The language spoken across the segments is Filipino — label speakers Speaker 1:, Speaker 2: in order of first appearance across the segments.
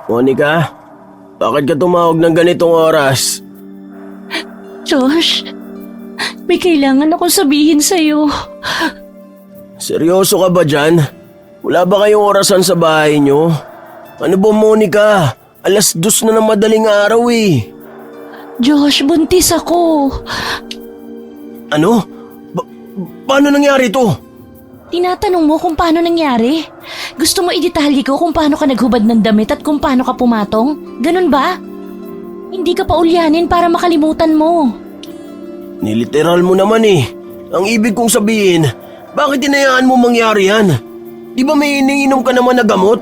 Speaker 1: Monica, bakit ka tumawag ng ganitong oras?
Speaker 2: Josh, may kailangan akong sabihin sa'yo.
Speaker 1: Seryoso ka ba dyan? Wala ba kayong orasan sa bahay nyo? Ano ba, Monica? 2:00 na ng madaling araw eh.
Speaker 2: Josh, buntis ako.
Speaker 1: Ano? Paano nangyari to?
Speaker 2: Tinatanong mo kung paano nangyari? Gusto mo idetalye ko kung paano ka naghubad ng damit at kung paano ka pumatong? Ganun ba? Hindi ka pa ulyanin para makalimutan mo.
Speaker 1: Niliteral mo naman eh. Ang ibig kong sabihin, bakit hinayaan mo mangyari yan? Di ba may iniinom ka naman na gamot?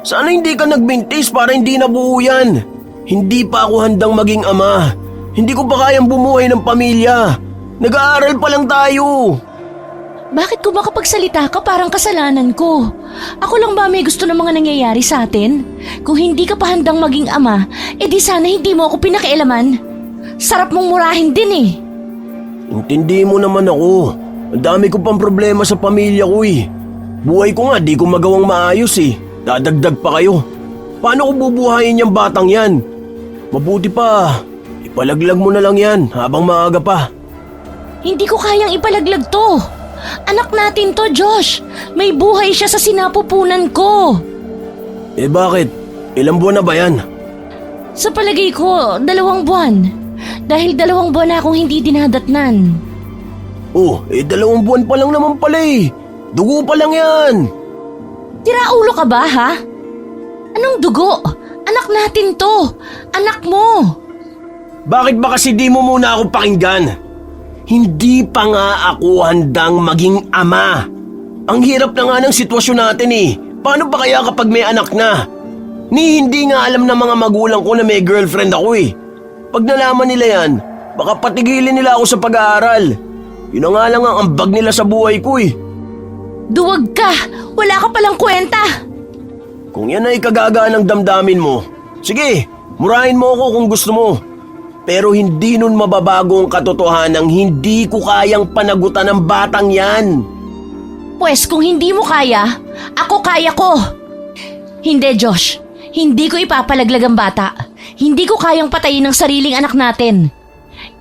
Speaker 1: Sana hindi ka nagbintis para hindi nabuo yan. Hindi pa ako handang maging ama. Hindi ko pa kayang bumuhay ng pamilya. Nag-aaral pa lang tayo.
Speaker 2: Bakit ko makapagsalita ka parang kasalanan ko? Ako lang ba may gusto ng mga nangyayari sa atin? Kung hindi ka pa handang maging ama, edi sana hindi mo ako pinakialaman. Sarap mong murahin din eh.
Speaker 1: Intindi mo naman ako. Ang dami ko pang problema sa pamilya ko eh. Buhay ko nga di ko magawang maayos eh. Dadagdag pa kayo. Paano ko bubuhayin yung batang yan? Mabuti pa, ipalaglag mo na lang yan habang maaga pa.
Speaker 2: Hindi ko kayang ipalaglag to. Anak natin to, Josh. May buhay siya sa sinapupunan ko.
Speaker 1: Eh bakit? Ilang buwan na ba yan?
Speaker 2: Sa palagay ko, 2 buwan. Dahil 2 buwan na akong hindi dinadatnan.
Speaker 1: Oh, 2 buwan pa lang naman pala eh. Dugo pa lang yan.
Speaker 2: Tiraulo ka ba, ha? Anong dugo? Anak natin to. Anak mo.
Speaker 1: Bakit ba kasi di mo muna ako pakinggan? Hindi pa nga ako handang maging ama. Ang hirap na nga ng sitwasyon natin eh. Paano ba kaya kapag may anak na? Hindi nga alam ng mga magulang ko na may girlfriend ako eh. Pag nalaman nila yan, baka patigilin nila ako sa pag-aaral. Yun na nga lang ang ambag nila sa buhay ko eh.
Speaker 2: Duwag ka. Wala ka palang kwenta.
Speaker 1: Kung yan ay kagagaan ng damdamin mo, sige, murahin mo ako kung gusto mo. Pero hindi nun mababago ang katotohanang hindi ko kayang panagutan ng batang yan.
Speaker 2: Pwes kung hindi mo kaya, ako kaya ko. Hindi, Josh. Hindi ko ipapalaglag ang bata. Hindi ko kayang patayin ang sariling anak natin.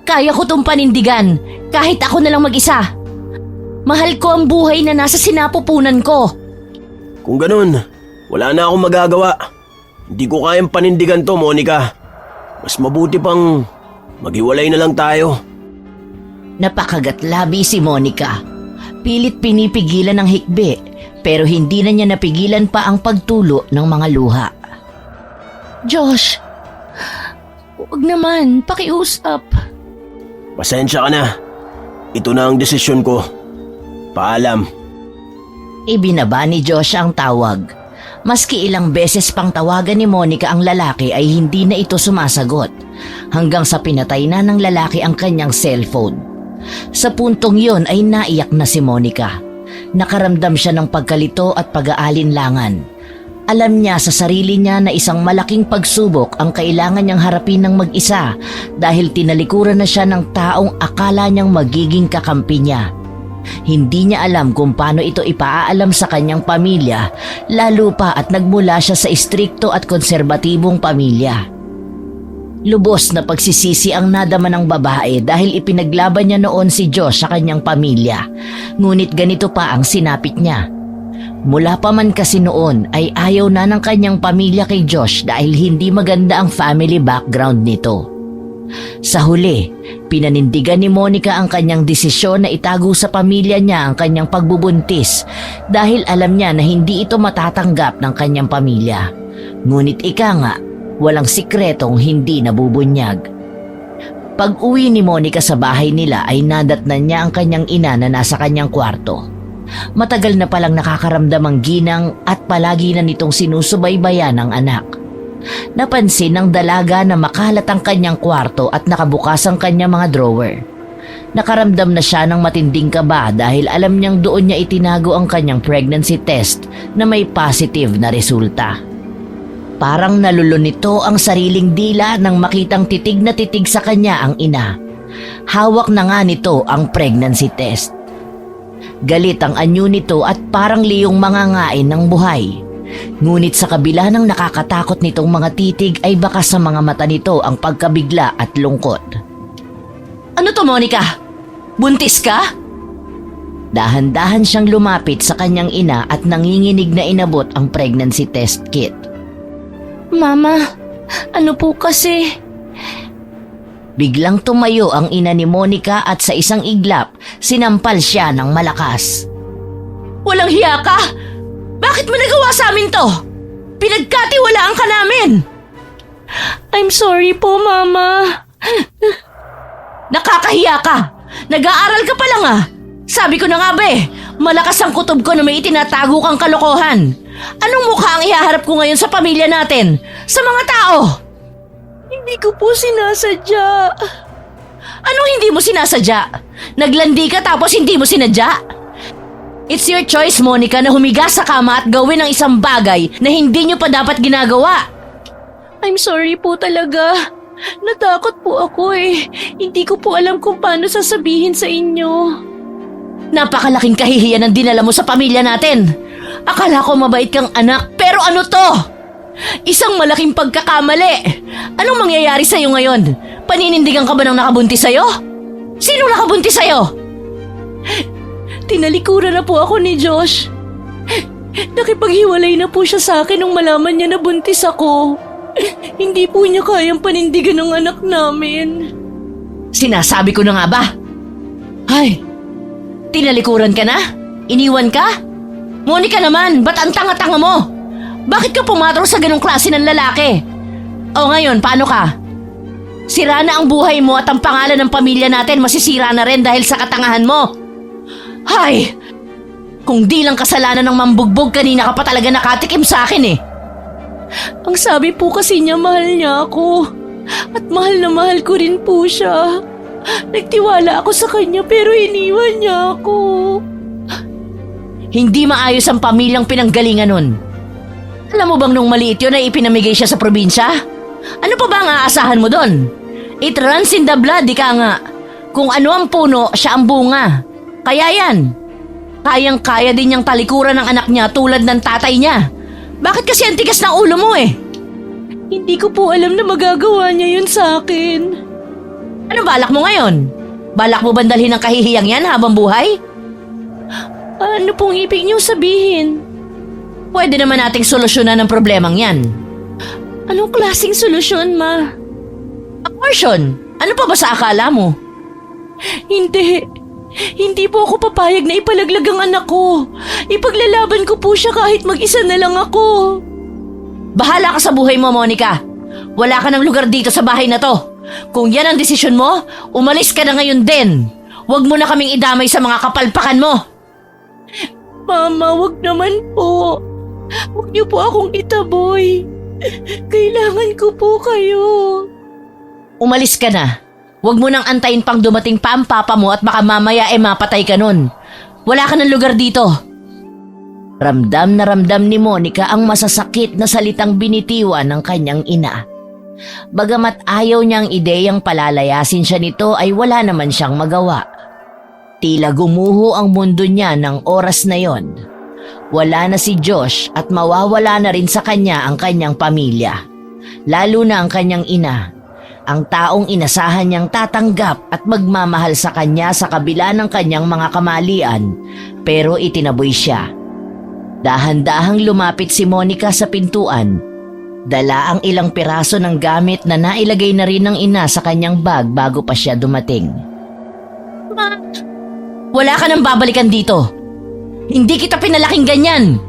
Speaker 2: Kaya ko itong panindigan, kahit ako na lang mag-isa. Mahal ko ang buhay na nasa sinapupunan ko.
Speaker 1: Kung ganun, wala na akong magagawa. Hindi ko kayang panindigan to, Monica. Mas mabuti pang maghiwalay na lang tayo.
Speaker 2: Napakagatlabi si Monica. Pilit pinipigilan ng hikbi, pero hindi na niya napigilan pa ang pagtulo ng mga luha. Josh, huwag naman, pakiusap.
Speaker 1: Pasensya ka na. Ito na ang desisyon ko. Paalam.
Speaker 2: Ibinaba ni Josh ang tawag. Maski ilang beses pang tawagan ni Monica ang lalaki ay hindi na ito sumasagot, hanggang sa pinatay na ng lalaki ang kanyang cellphone. Sa puntong yon ay naiyak na si Monica. Nakaramdam siya ng pagkalito at pag-aalinlangan. Alam niya sa sarili niya na isang malaking pagsubok ang kailangan niyang harapin ng mag-isa dahil tinalikuran na siya ng taong akala niyang magiging kakampi niya. Hindi niya alam kung paano ito ipaaalam sa kanyang pamilya, lalo pa at nagmula siya sa istrikto at konserbatibong pamilya. Lubos na pagsisisi ang nadama ng babae dahil ipinaglaban niya noon si Josh sa kanyang pamilya, ngunit ganito pa ang sinapit niya. Mula pa man kasi noon ay ayaw na ng kanyang pamilya kay Josh dahil hindi maganda ang family background nito. Sa huli, pinanindigan ni Monica ang kanyang desisyon na itago sa pamilya niya ang kanyang pagbubuntis dahil alam niya na hindi ito matatanggap ng kanyang pamilya. Ngunit ika nga, walang sikretong hindi nabubunyag. Pag-uwi ni Monica sa bahay nila ay nadatnan niya ang kanyang ina na nasa kanyang kwarto. Matagal na palang nakakaramdam ang ginang at palagi na nitong sinusubaybayan ang anak. Napansin ng dalaga na makalat ang kanyang kwarto at nakabukas ang kanyang mga drawer. Nakaramdam na siya ng matinding kaba dahil alam niyang doon niya itinago ang kanyang pregnancy test na may positive na resulta. Parang nalulun nito ang sariling dila nang makitang titig na titig sa kanya ang ina. Hawak na nga nito ang pregnancy test. Galit ang anyo nito at parang liyong mangangain ng buhay. Ngunit sa kabila ng nakakatakot nitong mga titig ay baka sa mga mata nito ang pagkabigla at lungkot. Ano to, Monica? Buntis ka? Dahan-dahan siyang lumapit sa kanyang ina at nanginginig na inabot ang pregnancy test kit. Mama, ano po kasi? Biglang tumayo ang ina ni Monica at sa isang iglap, sinampal siya ng malakas. Walang hiya ka! Bakit mo nagawa sa amin to? Pinagkatiwalaan ka namin! I'm sorry po, Mama. Nakakahiya ka! Nag-aaral ka pa lang ah! Sabi ko na nga ba malakas ang kutob ko na may itinatago kang kalokohan. Anong mukha ang ihaharap ko ngayon sa pamilya natin? Sa mga tao? Hindi ko po sinasadya. Anong hindi mo sinasadya? Naglandi ka tapos hindi mo sinadya? It's your choice, Monica, na humiga sa kama at gawin ang isang bagay na hindi nyo pa dapat ginagawa. I'm sorry po talaga. Natakot po ako eh. Hindi ko po alam kung paano sasabihin sa inyo. Napakalaking kahihiyan ang dinala mo sa pamilya natin. Akala ko mabait kang anak, pero ano to? Isang malaking pagkakamali. Anong mangyayari sa'yo ngayon? Paninindigan ka ba ng nakabuntis sa'yo? Sino nakabuntis sa'yo? Tinalikuran na po ako ni Josh. Nakipaghiwalay na po siya sa akin nung malaman niya na buntis ako. Hindi po niya kayang panindigan ng anak namin. Sinasabi ko na nga ba? Ay, tinalikuran ka na? Iniwan ka? Monica naman, ba't ang tanga-tanga mo? Bakit ka pumatro sa ganong klase ng lalaki? O ngayon, paano ka? Sira na ang buhay mo at ang pangalan ng pamilya natin masisira na rin dahil sa katangahan mo. Hay! Kung di lang kasalanan ng mambugbog, kanina ka pa talaga nakatikim sa akin eh. Ang sabi po kasi niya mahal niya ako. At mahal na mahal ko rin po siya. Nagtiwala ako sa kanya pero iniwan niya ako. Hindi maayos ang pamilyang pinanggalingan nun. Alam mo bang nung maliit yun ay ipinamigay siya sa probinsya? Ano pa ba ang aasahan mo doon? It runs in the blood, ika nga. Kung ano ang puno, siya ang bunga. Kaya yan. Kayang-kaya din niyang talikuran ng anak niya tulad ng tatay niya. Bakit kasi ang tigas ng ulo mo eh? Hindi ko po alam na magagawa niya yun sa akin. Ano balak mo ngayon? Balak mo bandalhin ang kahihiyang yan habang buhay? Ano pong ibig niyong sabihin? Pwede naman nating solusyonan ang problemang yan. Anong klaseng solusyon, Ma? Abortion. Ano pa ba sa akala mo? Hindi po ako papayag na ipalaglag ang anak ko. Ipaglalaban ko po siya kahit mag-isa na lang ako. Bahala ka sa buhay mo, Monica. Wala ka ng lugar dito sa bahay na to. Kung yan ang desisyon mo, umalis ka na ngayon din. Huwag mo na kaming idamay sa mga kapalpakan mo. Mama, wag naman po. Huwag niyo po akong itaboy. Kailangan ko po kayo. Umalis ka na. Huwag mo nang antayin pang dumating pa ang papa mo at baka mamaya mapatay ka nun. Wala ka ng lugar dito. Ramdam na ramdam ni Monica ang masasakit na salitang binitiwan ng kanyang ina. Bagamat ayaw niyang ideyang palalayasin siya nito ay wala naman siyang magawa. Tila gumuho ang mundo niya ng oras na yon. Wala na si Josh at mawawala na rin sa kanya ang kanyang pamilya. Lalo na ang kanyang ina. Ang taong inasahan niyang tatanggap at magmamahal sa kanya sa kabila ng kanyang mga kamalian, pero itinaboy siya. Dahan-dahang lumapit si Monica sa pintuan. Dala ang ilang piraso ng gamit na nailagay na rin ng ina sa kanyang bag bago pa siya dumating. Ma, wala ka nang babalikan dito. Hindi kita pinalaking ganyan.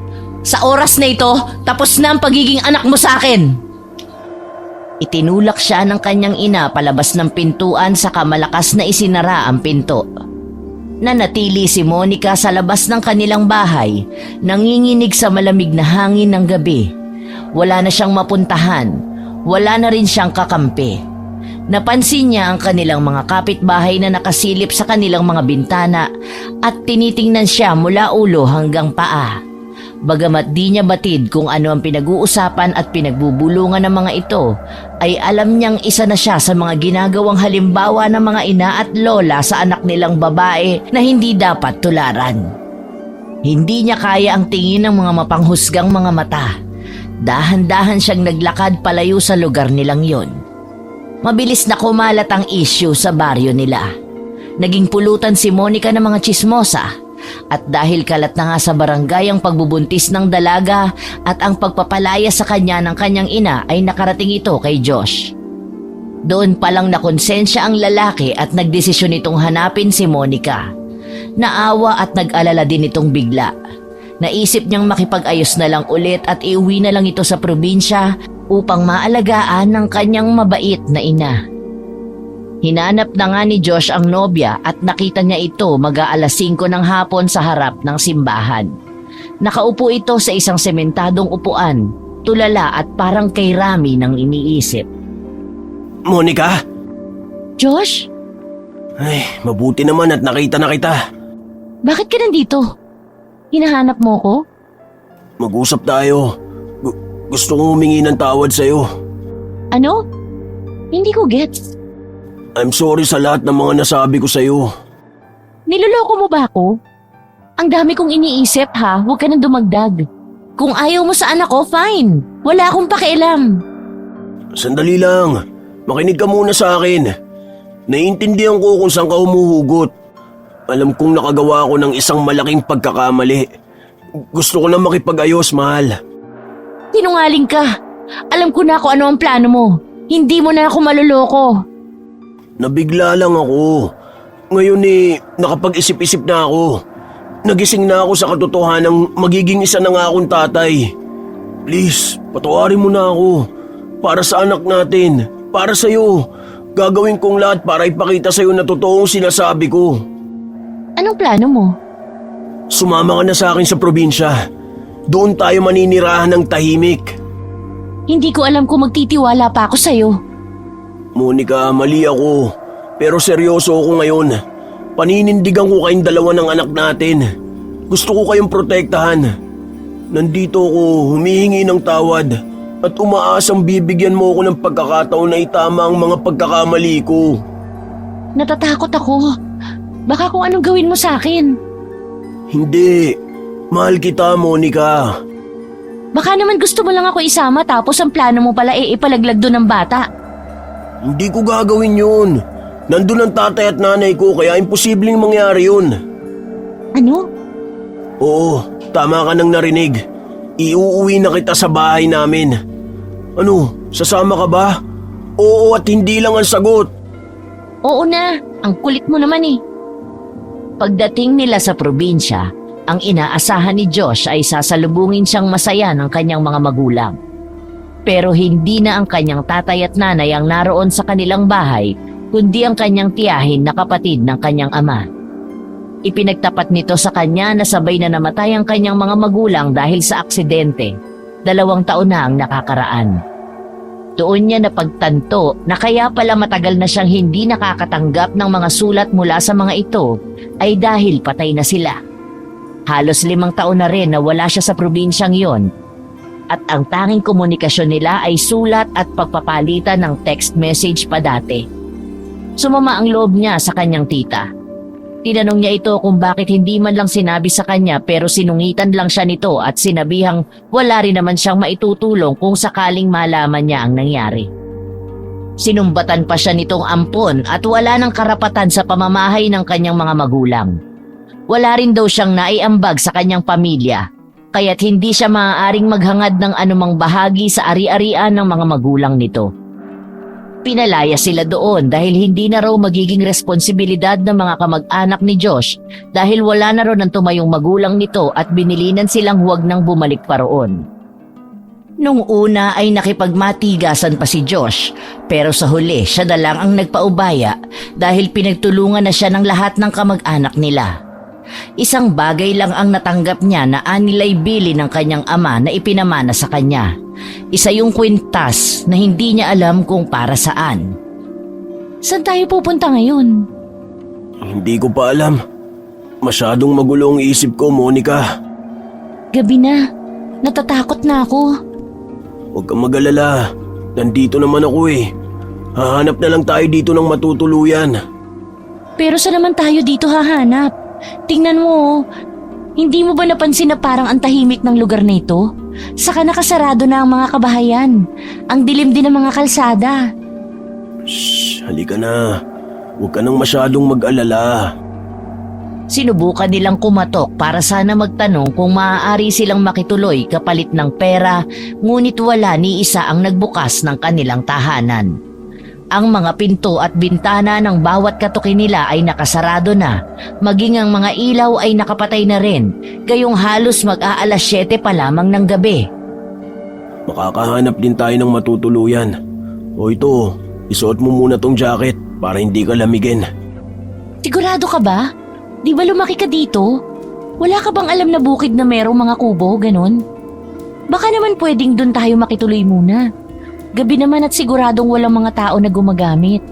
Speaker 2: Sa oras na ito, tapos na ang pagiging anak mo sa akin. Itinulak siya ng kanyang ina palabas ng pintuan saka malakas na isinara ang pinto. Nanatili si Monica sa labas ng kanilang bahay, nanginginig sa malamig na hangin ng gabi. Wala na siyang mapuntahan, wala na rin siyang kakampi. Napansin niya ang kanilang mga kapitbahay na nakasilip sa kanilang mga bintana at tinitingnan siya mula ulo hanggang paa. Bagamat di niya batid kung ano ang pinag-uusapan at pinagbubulungan ng mga ito, ay alam niyang isa na siya sa mga ginagawang halimbawa ng mga ina at lola sa anak nilang babae na hindi dapat tularan. Hindi niya kaya ang tingin ng mga mapanghusgang mga mata. Dahan-dahan siyang naglakad palayo sa lugar nilang yon. Mabilis na kumalat ang issue sa baryo nila. Naging pulutan si Monica ng mga tsismosa. At dahil kalat na nga sa barangay ang pagbubuntis ng dalaga at ang pagpapalaya sa kanya ng kanyang ina ay nakarating ito kay Josh. Doon palang nakonsensya ang lalaki at nagdesisyon itong hanapin si Monica. Naawa at nag-alala din itong bigla. Naisip niyang makipag-ayos na lang ulit at iuwi na lang ito sa probinsya upang maalagaan ng kanyang mabait na ina. Hinanap na nga ni Josh ang nobya at nakita niya ito mag-aalas 5 ng hapon sa harap ng simbahan. Nakaupo ito sa isang sementadong upuan, tulala at parang kay Rami ng iniisip.
Speaker 1: Monica?
Speaker 2: Josh?
Speaker 1: Ay, mabuti naman at nakita na kita.
Speaker 2: Bakit ka nandito? Hinahanap mo ko?
Speaker 1: Mag-usap tayo. Gusto kong humingi ng tawad sa'yo.
Speaker 2: Ano? Hindi ko gets.
Speaker 1: I'm sorry sa lahat ng mga nasabi ko sa'yo.
Speaker 2: Niloloko mo ba ako? Ang dami kong iniisip ha, huwag ka nang dumagdag. Kung ayaw mo sa anak ko, fine. Wala akong pakialam.
Speaker 1: Sandali lang. Makinig ka muna sa akin. Naiintindihan ko kung saan ka humuhugot. Alam kong nakagawa ko ng isang malaking pagkakamali. Gusto ko lang makipag-ayos, mahal.
Speaker 2: Sinungaling ka. Alam ko na kung ano ang plano mo. Hindi mo na ako maluloko.
Speaker 1: Nabigla lang ako. Ngayon nakapag-isip-isip na ako. Nagising na ako sa katotohanang magiging isa na nga akong tatay. Please, patawarin mo na ako. Para sa anak natin, para sa'yo. Gagawin kong lahat para ipakita sa'yo na totoong sinasabi ko.
Speaker 2: Anong plano mo?
Speaker 1: Sumama ka na sa akin sa probinsya. Doon tayo maninirahan ng tahimik.
Speaker 2: Hindi ko alam kung magtitiwala pa ako sa'yo.
Speaker 1: Monica, mali ako. Pero seryoso ako ngayon. Paninindigan ko kayong dalawa ng anak natin. Gusto ko kayong protektahan. Nandito ako humihingi ng tawad at umaasang bibigyan mo ako ng pagkakataon na itama ang mga pagkakamali ko.
Speaker 2: Natatakot ako. Baka kung anong gawin mo sa akin.
Speaker 1: Hindi. Mahal kita, Monica.
Speaker 2: Baka naman gusto mo lang ako isama tapos ang plano mo pala ipalaglag doon ng bata.
Speaker 1: Hindi ko gagawin yun. Nandun ang tatay at nanay ko kaya imposibleng mangyari yun.
Speaker 2: Ano?
Speaker 1: Oo, tama ka nang narinig. Iuuwi na kita sa bahay namin. Ano, sasama ka ba? Oo at hindi lang ang sagot.
Speaker 2: Oo na, ang kulit mo naman eh. Pagdating nila sa probinsya, ang inaasahan ni Josh ay sasalubungin siyang masaya ng kanyang mga magulang. Pero hindi na ang kanyang tatay at nanay ang naroon sa kanilang bahay, kundi ang kanyang tiyahin na kapatid ng kanyang ama. Ipinagtapat nito sa kanya na sabay na namatay ang kanyang mga magulang dahil sa aksidente. 2 taon na ang nakakaraan. Doon niya napagtanto na kaya pala matagal na siyang hindi nakakatanggap ng mga sulat mula sa mga ito ay dahil patay na sila. Halos 5 taon na rin na wala siya sa probinsyang yon. At ang tanging komunikasyon nila ay sulat at pagpapalitan ng text message pa dati. Sumama ang loob niya sa kanyang tita. Tinanong niya ito kung bakit hindi man lang sinabi sa kanya pero sinungitan lang siya nito at sinabihang wala rin naman siyang maitutulong kung sakaling malaman niya ang nangyari. Sinumbatan pa siya nitong ampon at wala ng karapatan sa pamamahay ng kanyang mga magulang. Wala rin daw siyang naiambag sa kanyang pamilya, kaya't hindi siya maaaring maghangad ng anumang bahagi sa ari-arian ng mga magulang nito. Pinalaya sila doon dahil hindi na raw magiging responsibilidad ng mga kamag-anak ni Josh dahil wala na raw ng tumayong magulang nito at binilinan silang huwag nang bumalik pa roon. Nung una ay nakipagmatigasan pa si Josh pero sa huli siya na lang ang nagpaubaya dahil pinagtulungan na siya ng lahat ng kamag-anak nila. Isang bagay lang ang natanggap niya na anilay bili ng kanyang ama na ipinamana sa kanya. Isa yung kwintas na hindi niya alam kung para saan. Saan tayo pupunta ngayon?
Speaker 1: Hindi ko pa alam. Masyadong magulo ang isip ko, Monica.
Speaker 2: Gabi na. Natatakot na ako.
Speaker 1: Huwag kang mag-alala. Nandito naman ako eh. Hahanap na lang tayo dito ng matutuluyan.
Speaker 2: Pero saan naman tayo dito hahanap? Tingnan mo, Hindi mo ba napansin na parang ang tahimik ng lugar na ito? Saka nakasarado na ang mga kabahayan. Ang dilim din ng mga kalsada.
Speaker 1: Shh, halika na. Huwag ka nang masyadong mag-alala.
Speaker 2: Sinubukan nilang kumatok para sana magtanong kung maaari silang makituloy kapalit ng pera, ngunit wala ni isa ang nagbukas ng kanilang tahanan. Ang mga pinto at bintana ng bawat katukin nila ay nakasarado na, maging ang mga ilaw ay nakapatay na rin, gayong halos mag-aalas 7 pa lamang ng gabi.
Speaker 1: Makakahanap din tayo ng matutuluyan. O ito, isuot mo muna tong jacket para hindi ka lamigin.
Speaker 2: Sigurado ka ba? Di ba lumaki ka dito? Wala ka bang alam na bukid na merong mga kubo, ganon? Baka naman pwedeng doon tayo makituloy muna. Gabi naman at siguradong walang mga tao na gumagamit.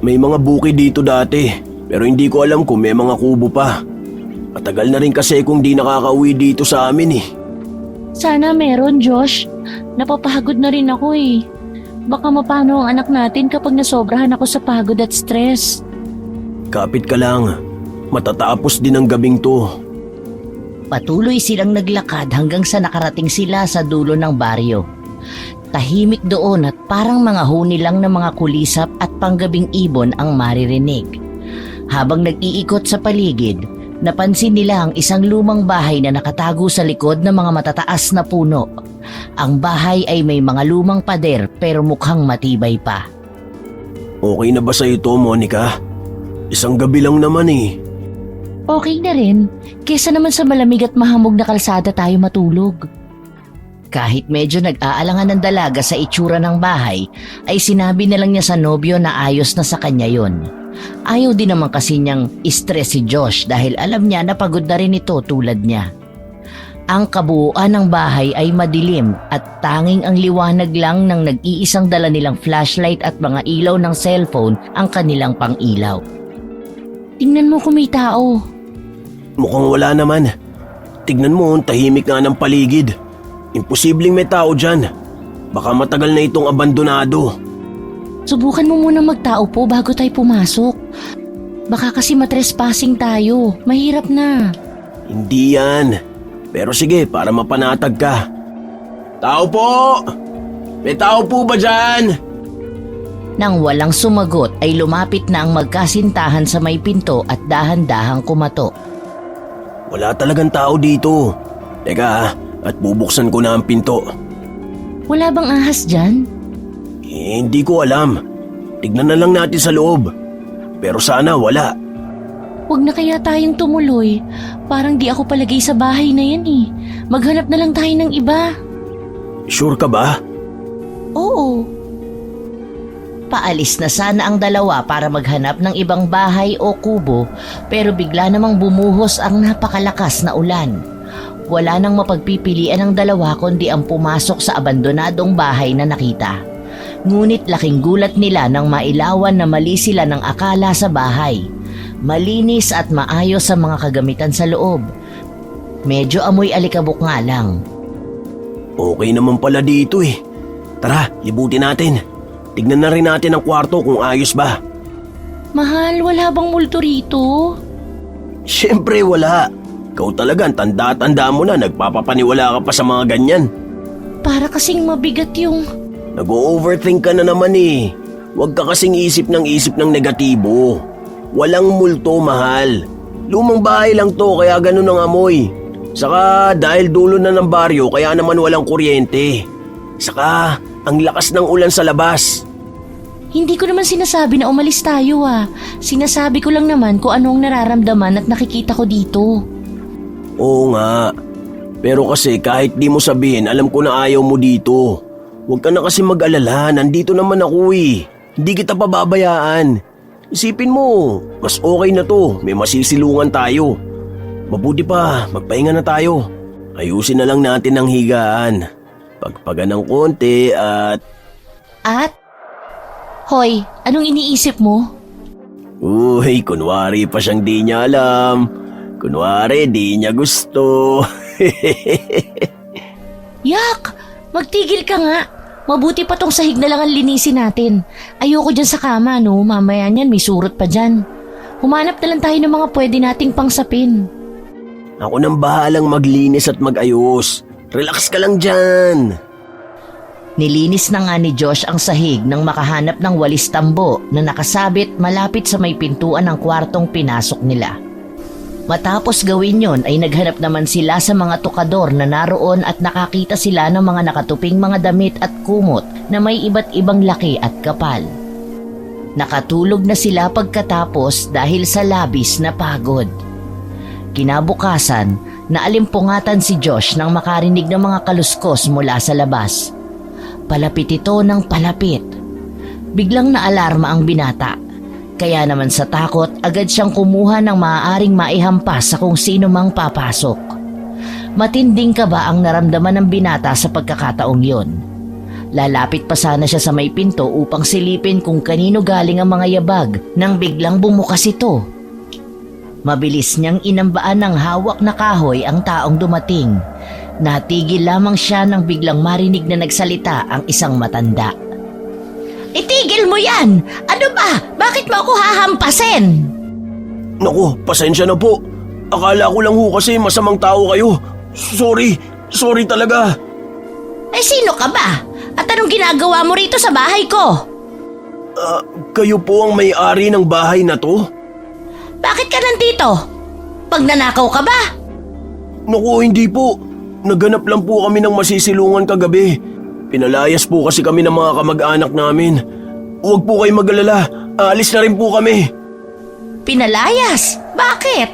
Speaker 1: May mga bukid dito dati, pero hindi ko alam kung may mga kubo pa. Matagal na rin kasi kung di nakakauwi dito sa amin eh.
Speaker 2: Sana meron, Josh. Napapagod na rin ako eh. Baka mapano ang anak natin kapag nasobrahan ako sa pagod at stress.
Speaker 1: Kapit ka lang. Matatapos din ang gabing to.
Speaker 2: Patuloy silang naglakad hanggang sa nakarating sila sa dulo ng baryo. Tahimik doon at parang mga huni lang ng mga kulisap at panggabing ibon ang maririnig. Habang nag-iikot sa paligid, napansin nila ang isang lumang bahay na nakatago sa likod ng mga matataas na puno. Ang bahay ay may mga lumang pader pero mukhang matibay pa.
Speaker 1: Okay na ba sa ito, Monica? Isang gabi lang naman eh.
Speaker 2: Okay na rin, kesa naman sa malamig at mahamog na kalsada tayo matulog. Kahit medyo nag-aalangan ng dalaga sa itsura ng bahay, ay sinabi na lang niya sa nobyo na ayos na sa kanya yon. Ayaw din naman kasi niyang stress si Josh dahil alam niya na pagod na rin ito tulad niya. Ang kabuuan ng bahay ay madilim at tanging ang liwanag lang ng nag-iisang dala nilang flashlight at mga ilaw ng cellphone ang kanilang pang-ilaw. Tingnan mo kung may tao.
Speaker 1: Mukhang wala naman. Tignan mo, tahimik nga ng paligid. Imposibleng may tao dyan. Baka matagal na itong abandonado.
Speaker 2: Subukan mo munang magtao po bago tayo pumasok. Baka kasi matrespassing tayo. Mahirap na.
Speaker 1: Hindi yan. Pero sige, para mapanatag ka. Tao po! May tao po ba dyan?
Speaker 2: Nang walang sumagot ay lumapit na ang magkasintahan sa may pinto at dahan-dahang kumatok.
Speaker 1: Wala talagang tao dito. Teka at bubuksan ko na ang pinto.
Speaker 2: Wala bang ahas dyan?
Speaker 1: Hindi ko alam. Tignan na lang natin sa loob. Pero sana wala.
Speaker 2: Huwag na kaya tayong tumuloy. Parang di ako palagay sa bahay na yan eh. Maghanap na lang tayo ng iba.
Speaker 1: Sure ka ba?
Speaker 2: Oo. Paalis na sana ang dalawa para maghanap ng ibang bahay o kubo pero bigla namang bumuhos ang napakalakas na ulan. Wala nang mapagpipilian ng dalawa kundi ang pumasok sa abandonadong bahay na nakita. Ngunit laking gulat nila nang mailawan na mali sila ng akala sa bahay. Malinis at maayos sa mga kagamitan sa loob. Medyo amoy alikabok nga lang.
Speaker 1: Okay naman pala dito eh. Tara, libutin natin. Tignan na rin natin ang kwarto kung ayos ba.
Speaker 2: Mahal, wala bang multo rito?
Speaker 1: Siyempre wala. Ikaw talaga, tanda-tanda mo na, nagpapapaniwala ka pa sa mga ganyan.
Speaker 2: Para kasing mabigat yung...
Speaker 1: Nag-o-overthink ka na naman eh. Huwag ka kasing isip ng negatibo. Walang multo, mahal. Lumang bahay lang to, kaya ganun ang amoy. Saka dahil dulo na ng baryo, kaya naman walang kuryente. Saka ang lakas ng ulan sa labas.
Speaker 2: Hindi ko naman sinasabi na umalis tayo ah. Sinasabi ko lang naman kung anong nararamdaman at nakikita ko dito.
Speaker 1: Oo nga. Pero kasi kahit di mo sabihin, alam ko na ayaw mo dito. Huwag ka na kasi mag-alala, nandito naman ako eh. Hindi kita pababayaan. Isipin mo, mas okay na to, may masisilungan tayo. Mabuti pa, magpahinga na tayo. Ayusin na lang natin ang higaan. Pagpaga ng konti at...
Speaker 2: At? Hoy, anong iniisip mo?
Speaker 1: Uy, kunwari pa siyang di niya alam. Kunwari, di niya gusto.
Speaker 2: Yak! Magtigil ka nga. Mabuti pa tong sahig na lang ang linisin natin. Ayoko dyan sa kama, no? Mamaya niyan, may surot pa dyan. Humanap na lang tayo ng mga pwede nating pangsapin.
Speaker 1: Ako nang bahalang maglinis at mag-ayos. Relax ka lang dyan.
Speaker 2: Nilinis na nga ni Josh ang sahig nang makahanap ng walis tambo na nakasabit malapit sa may pintuan ng kwartong pinasok nila. Matapos gawin yon ay naghanap naman sila sa mga tukador na naroon at nakakita sila ng mga nakatuping mga damit at kumot na may iba't ibang laki at kapal. Nakatulog na sila pagkatapos dahil sa labis na pagod. Kinabukasan, naalimpungatan si Josh nang makarinig ng mga kaluskos mula sa labas. Palapit ito ng palapit. Biglang naalarma ang binata. Kaya naman sa takot, agad siyang kumuha ng maaaring maihampas sa kung sino mang papasok. Matinding kaba ang naramdaman ng binata sa pagkakataong yon. Lalapit pa sana siya sa may pinto upang silipin kung kanino galing ang mga yabag nang biglang bumukas ito. Mabilis niyang inambaan ng hawak na kahoy ang taong dumating. Natigil lamang siya nang biglang marinig na nagsalita ang isang matanda. Itigil mo yan! Ano ba? Bakit mo ako hahampasin?
Speaker 1: Naku, pasensya na po. Akala ko lang ho kasi masamang tao kayo. Sorry talaga.
Speaker 2: Eh sino ka ba? At anong ginagawa mo rito sa bahay ko?
Speaker 1: Kayo po ang may-ari ng bahay na to?
Speaker 2: Bakit ka nandito? Pagnanakaw ka ba?
Speaker 1: Naku, hindi po. Naghanap lang po kami ng masisilungan kagabi. Pinalayas po kasi kami ng mga kamag-anak namin. Huwag po kayo mag-alala. Aalis na rin po kami.
Speaker 2: Pinalayas? Bakit?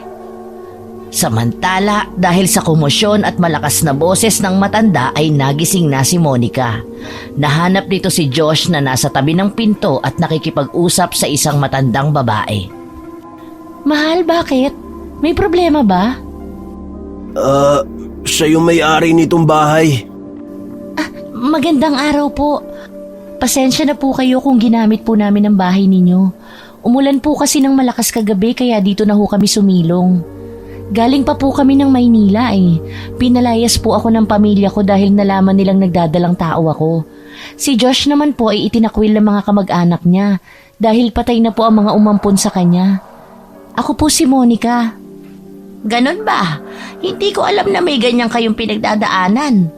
Speaker 2: Samantala, dahil sa komosyon at malakas na boses ng matanda ay nagising na si Monica. Nahanap nito si Josh na nasa tabi ng pinto at nakikipag-usap sa isang matandang babae. Mahal, bakit? May problema ba?
Speaker 1: Siya yung may-ari nitong bahay.
Speaker 2: Magandang araw po. Pasensya na po kayo kung ginamit po namin ang bahay ninyo. Umulan po kasi ng malakas kagabi kaya dito na ho kami sumilong. Galing pa po kami ng Maynila eh. Pinalayas po ako ng pamilya ko dahil nalaman nilang nagdadalang tao ako. Si Josh naman po ay itinakwil ng mga kamag-anak niya dahil patay na po ang mga umampon sa kanya. Ako po si Monica. Ganon ba? Hindi ko alam na may ganyan kayong pinagdadaanan.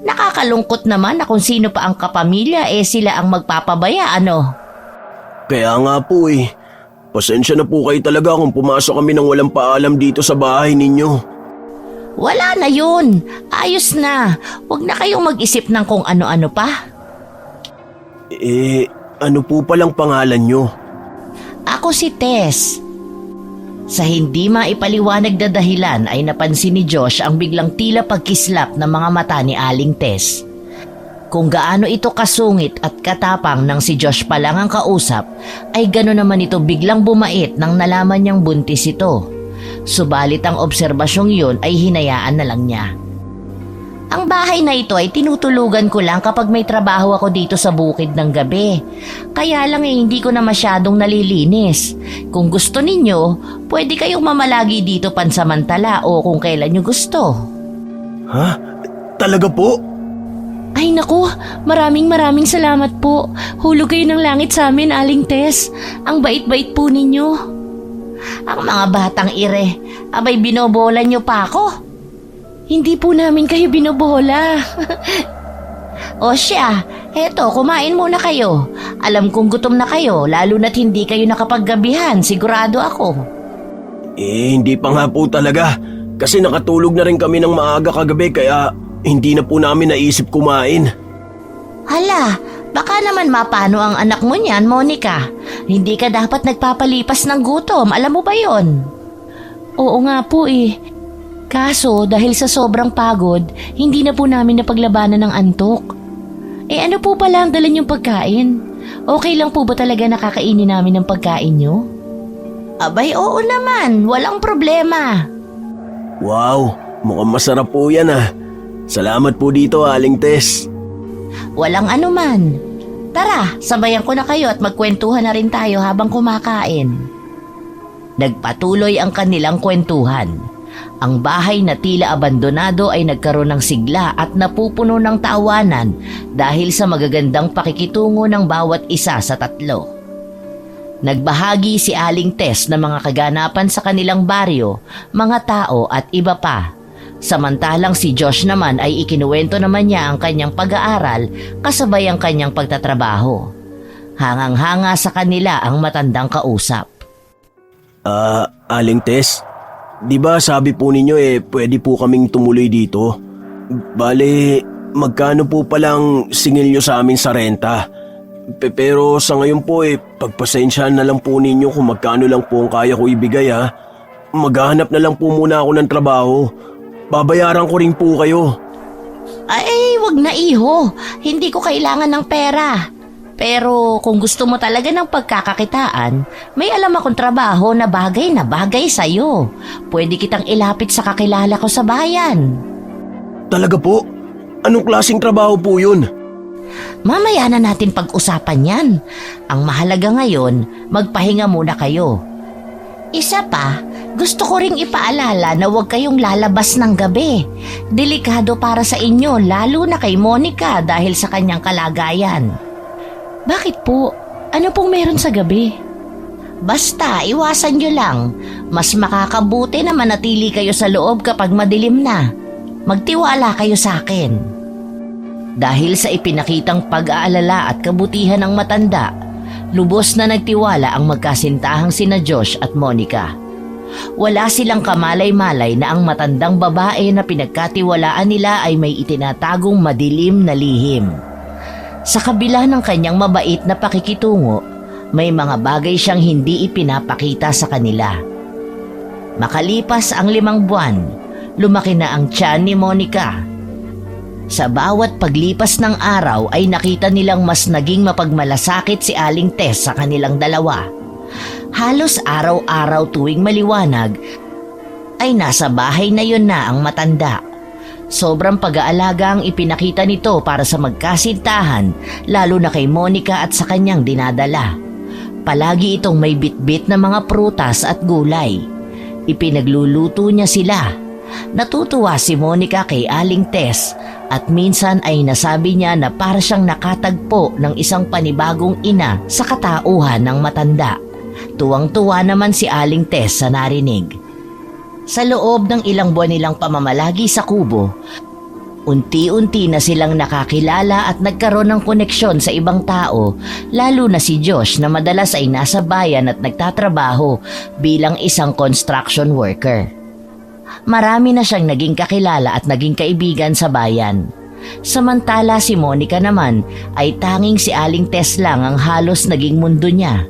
Speaker 2: Nakakalungkot naman na kung sino pa ang kapamilya sila ang magpapabaya, ano?
Speaker 1: Kaya nga po eh. Pasensya na po kayo talaga kung pumasok kami ng walang paalam dito sa bahay ninyo.
Speaker 2: Wala na yun. Ayos na. Huwag na kayong mag-isip ng kung ano-ano pa.
Speaker 1: Ano po palang pangalan nyo?
Speaker 2: Ako si Tess. Sa hindi maipaliwanag na dahilan ay napansin ni Josh ang biglang tila pagkislap ng mga mata ni Aling Tess. Kung gaano ito kasungit at katapang nang si Josh pa lang ang kausap, ay gano'n naman ito biglang bumait nang nalaman niyang buntis ito. Subalit ang obserbasyong yun ay hinayaan na lang niya. Ang bahay na ito ay tinutulugan ko lang kapag may trabaho ako dito sa bukid ng gabi. Kaya lang hindi ko na masyadong nalilinis. Kung gusto ninyo, pwede kayong mamalagi dito pansamantala o kung kailan nyo gusto.
Speaker 1: Ha? Talaga po?
Speaker 2: Ay naku, maraming salamat po. Hulog kayo ng langit sa amin, Aling Tess. Ang bait-bait po ninyo. Ang mga batang ire, abay binobola nyo pa ako. Hindi po namin kayo binobola. O siya, eto kumain muna kayo. Alam kong gutom na kayo, lalo na't hindi kayo nakapaggabihan, sigurado ako.
Speaker 1: Hindi pa nga po talaga. Kasi nakatulog na rin kami ng maaga kagabi kaya hindi na po namin naisip kumain.
Speaker 2: Hala, baka naman mapano ang anak mo niyan, Monica. Hindi ka dapat nagpapalipas ng gutom, alam mo ba yon? Oo nga po eh. Kaso dahil sa sobrang pagod, hindi na po namin napaglabanan ng antok. Ano po pala ang dala niyong pagkain? Okay lang po ba talaga nakakainin namin ng pagkain niyo? Abay oo naman, walang problema.
Speaker 1: Wow, mukhang masarap po yan ah. Salamat po dito, Aling Tess.
Speaker 2: Walang anuman. Tara, sabayan ko na kayo at magkwentuhan na rin tayo habang kumakain. Nagpatuloy ang kanilang kwentuhan. Ang bahay na tila abandonado ay nagkaroon ng sigla at napupuno ng tawanan dahil sa magagandang pakikitungo ng bawat isa sa tatlo. Nagbahagi si Aling Tess ng mga kaganapan sa kanilang baryo, mga tao at iba pa. Samantalang si Josh naman ay ikinuwento naman niya ang kanyang pag-aaral kasabay ang kanyang pagtatrabaho. Hangang-hanga sa kanila ang matandang kausap.
Speaker 1: Aling Tess, di ba sabi po ninyo pwede po kaming tumuloy dito? Bale, magkano po palang singil nyo sa amin sa renta? Pero sa ngayon po pagpasensyahan na lang po ninyo kung magkano lang po ang kaya ko ibigay ha. Maghahanap na lang po muna ako ng trabaho. Babayaran ko rin po kayo.
Speaker 2: Ay, wag na iho. Hindi ko kailangan ng pera. Pero kung gusto mo talaga ng pagkakakitaan, may alam akong trabaho na bagay sa'yo. Pwede kitang ilapit sa kakilala ko sa bayan.
Speaker 1: Talaga po? Anong klaseng trabaho po yun?
Speaker 2: Mamaya na natin pag-usapan yan. Ang mahalaga ngayon, magpahinga muna kayo. Isa pa, gusto ko ring ipaalala na huwag kayong lalabas ng gabi. Delikado para sa inyo, lalo na kay Monica dahil sa kanyang kalagayan. Bakit po? Ano pong meron sa gabi? Basta, iwasan nyo lang. Mas makakabuti na manatili kayo sa loob kapag madilim na. Magtiwala kayo sa akin. Dahil sa ipinakitang pag-aalala at kabutihan ng matanda, lubos na nagtiwala ang magkasintahang sina Josh at Monica. Wala silang kamalay-malay na ang matandang babae na pinagkatiwalaan nila ay may itinatagong madilim na lihim. Sa kabila ng kanyang mabait na pakikitungo, may mga bagay siyang hindi ipinapakita sa kanila. Makalipas ang 5 buwan, lumaki na ang tiyan ni Monica. Sa bawat paglipas ng araw ay nakita nilang mas naging mapagmalasakit si Aling Tess sa kanilang dalawa. Halos araw-araw tuwing maliwanag ay nasa bahay na yun na ang matanda. Sobrang pag-aalaga ang ipinakita nito para sa magkasintahan, lalo na kay Monica at sa kanyang dinadala. Palagi itong may bitbit na mga prutas at gulay. Ipinagluluto niya sila. Natutuwa si Monica kay Aling Tess at minsan ay nasabi niya na para siyang nakatagpo ng isang panibagong ina sa katauhan ng matanda. Tuwang-tuwa naman si Aling Tess sa narinig. Sa loob ng ilang buwan nilang pamamalagi sa kubo, unti-unti na silang nakakilala at nagkaroon ng koneksyon sa ibang tao, lalo na si Josh na madalas ay nasa bayan at nagtatrabaho bilang isang construction worker. Marami na siyang naging kakilala at naging kaibigan sa bayan. Samantala si Monica naman ay tanging si Aling Tess lang ang halos naging mundo niya.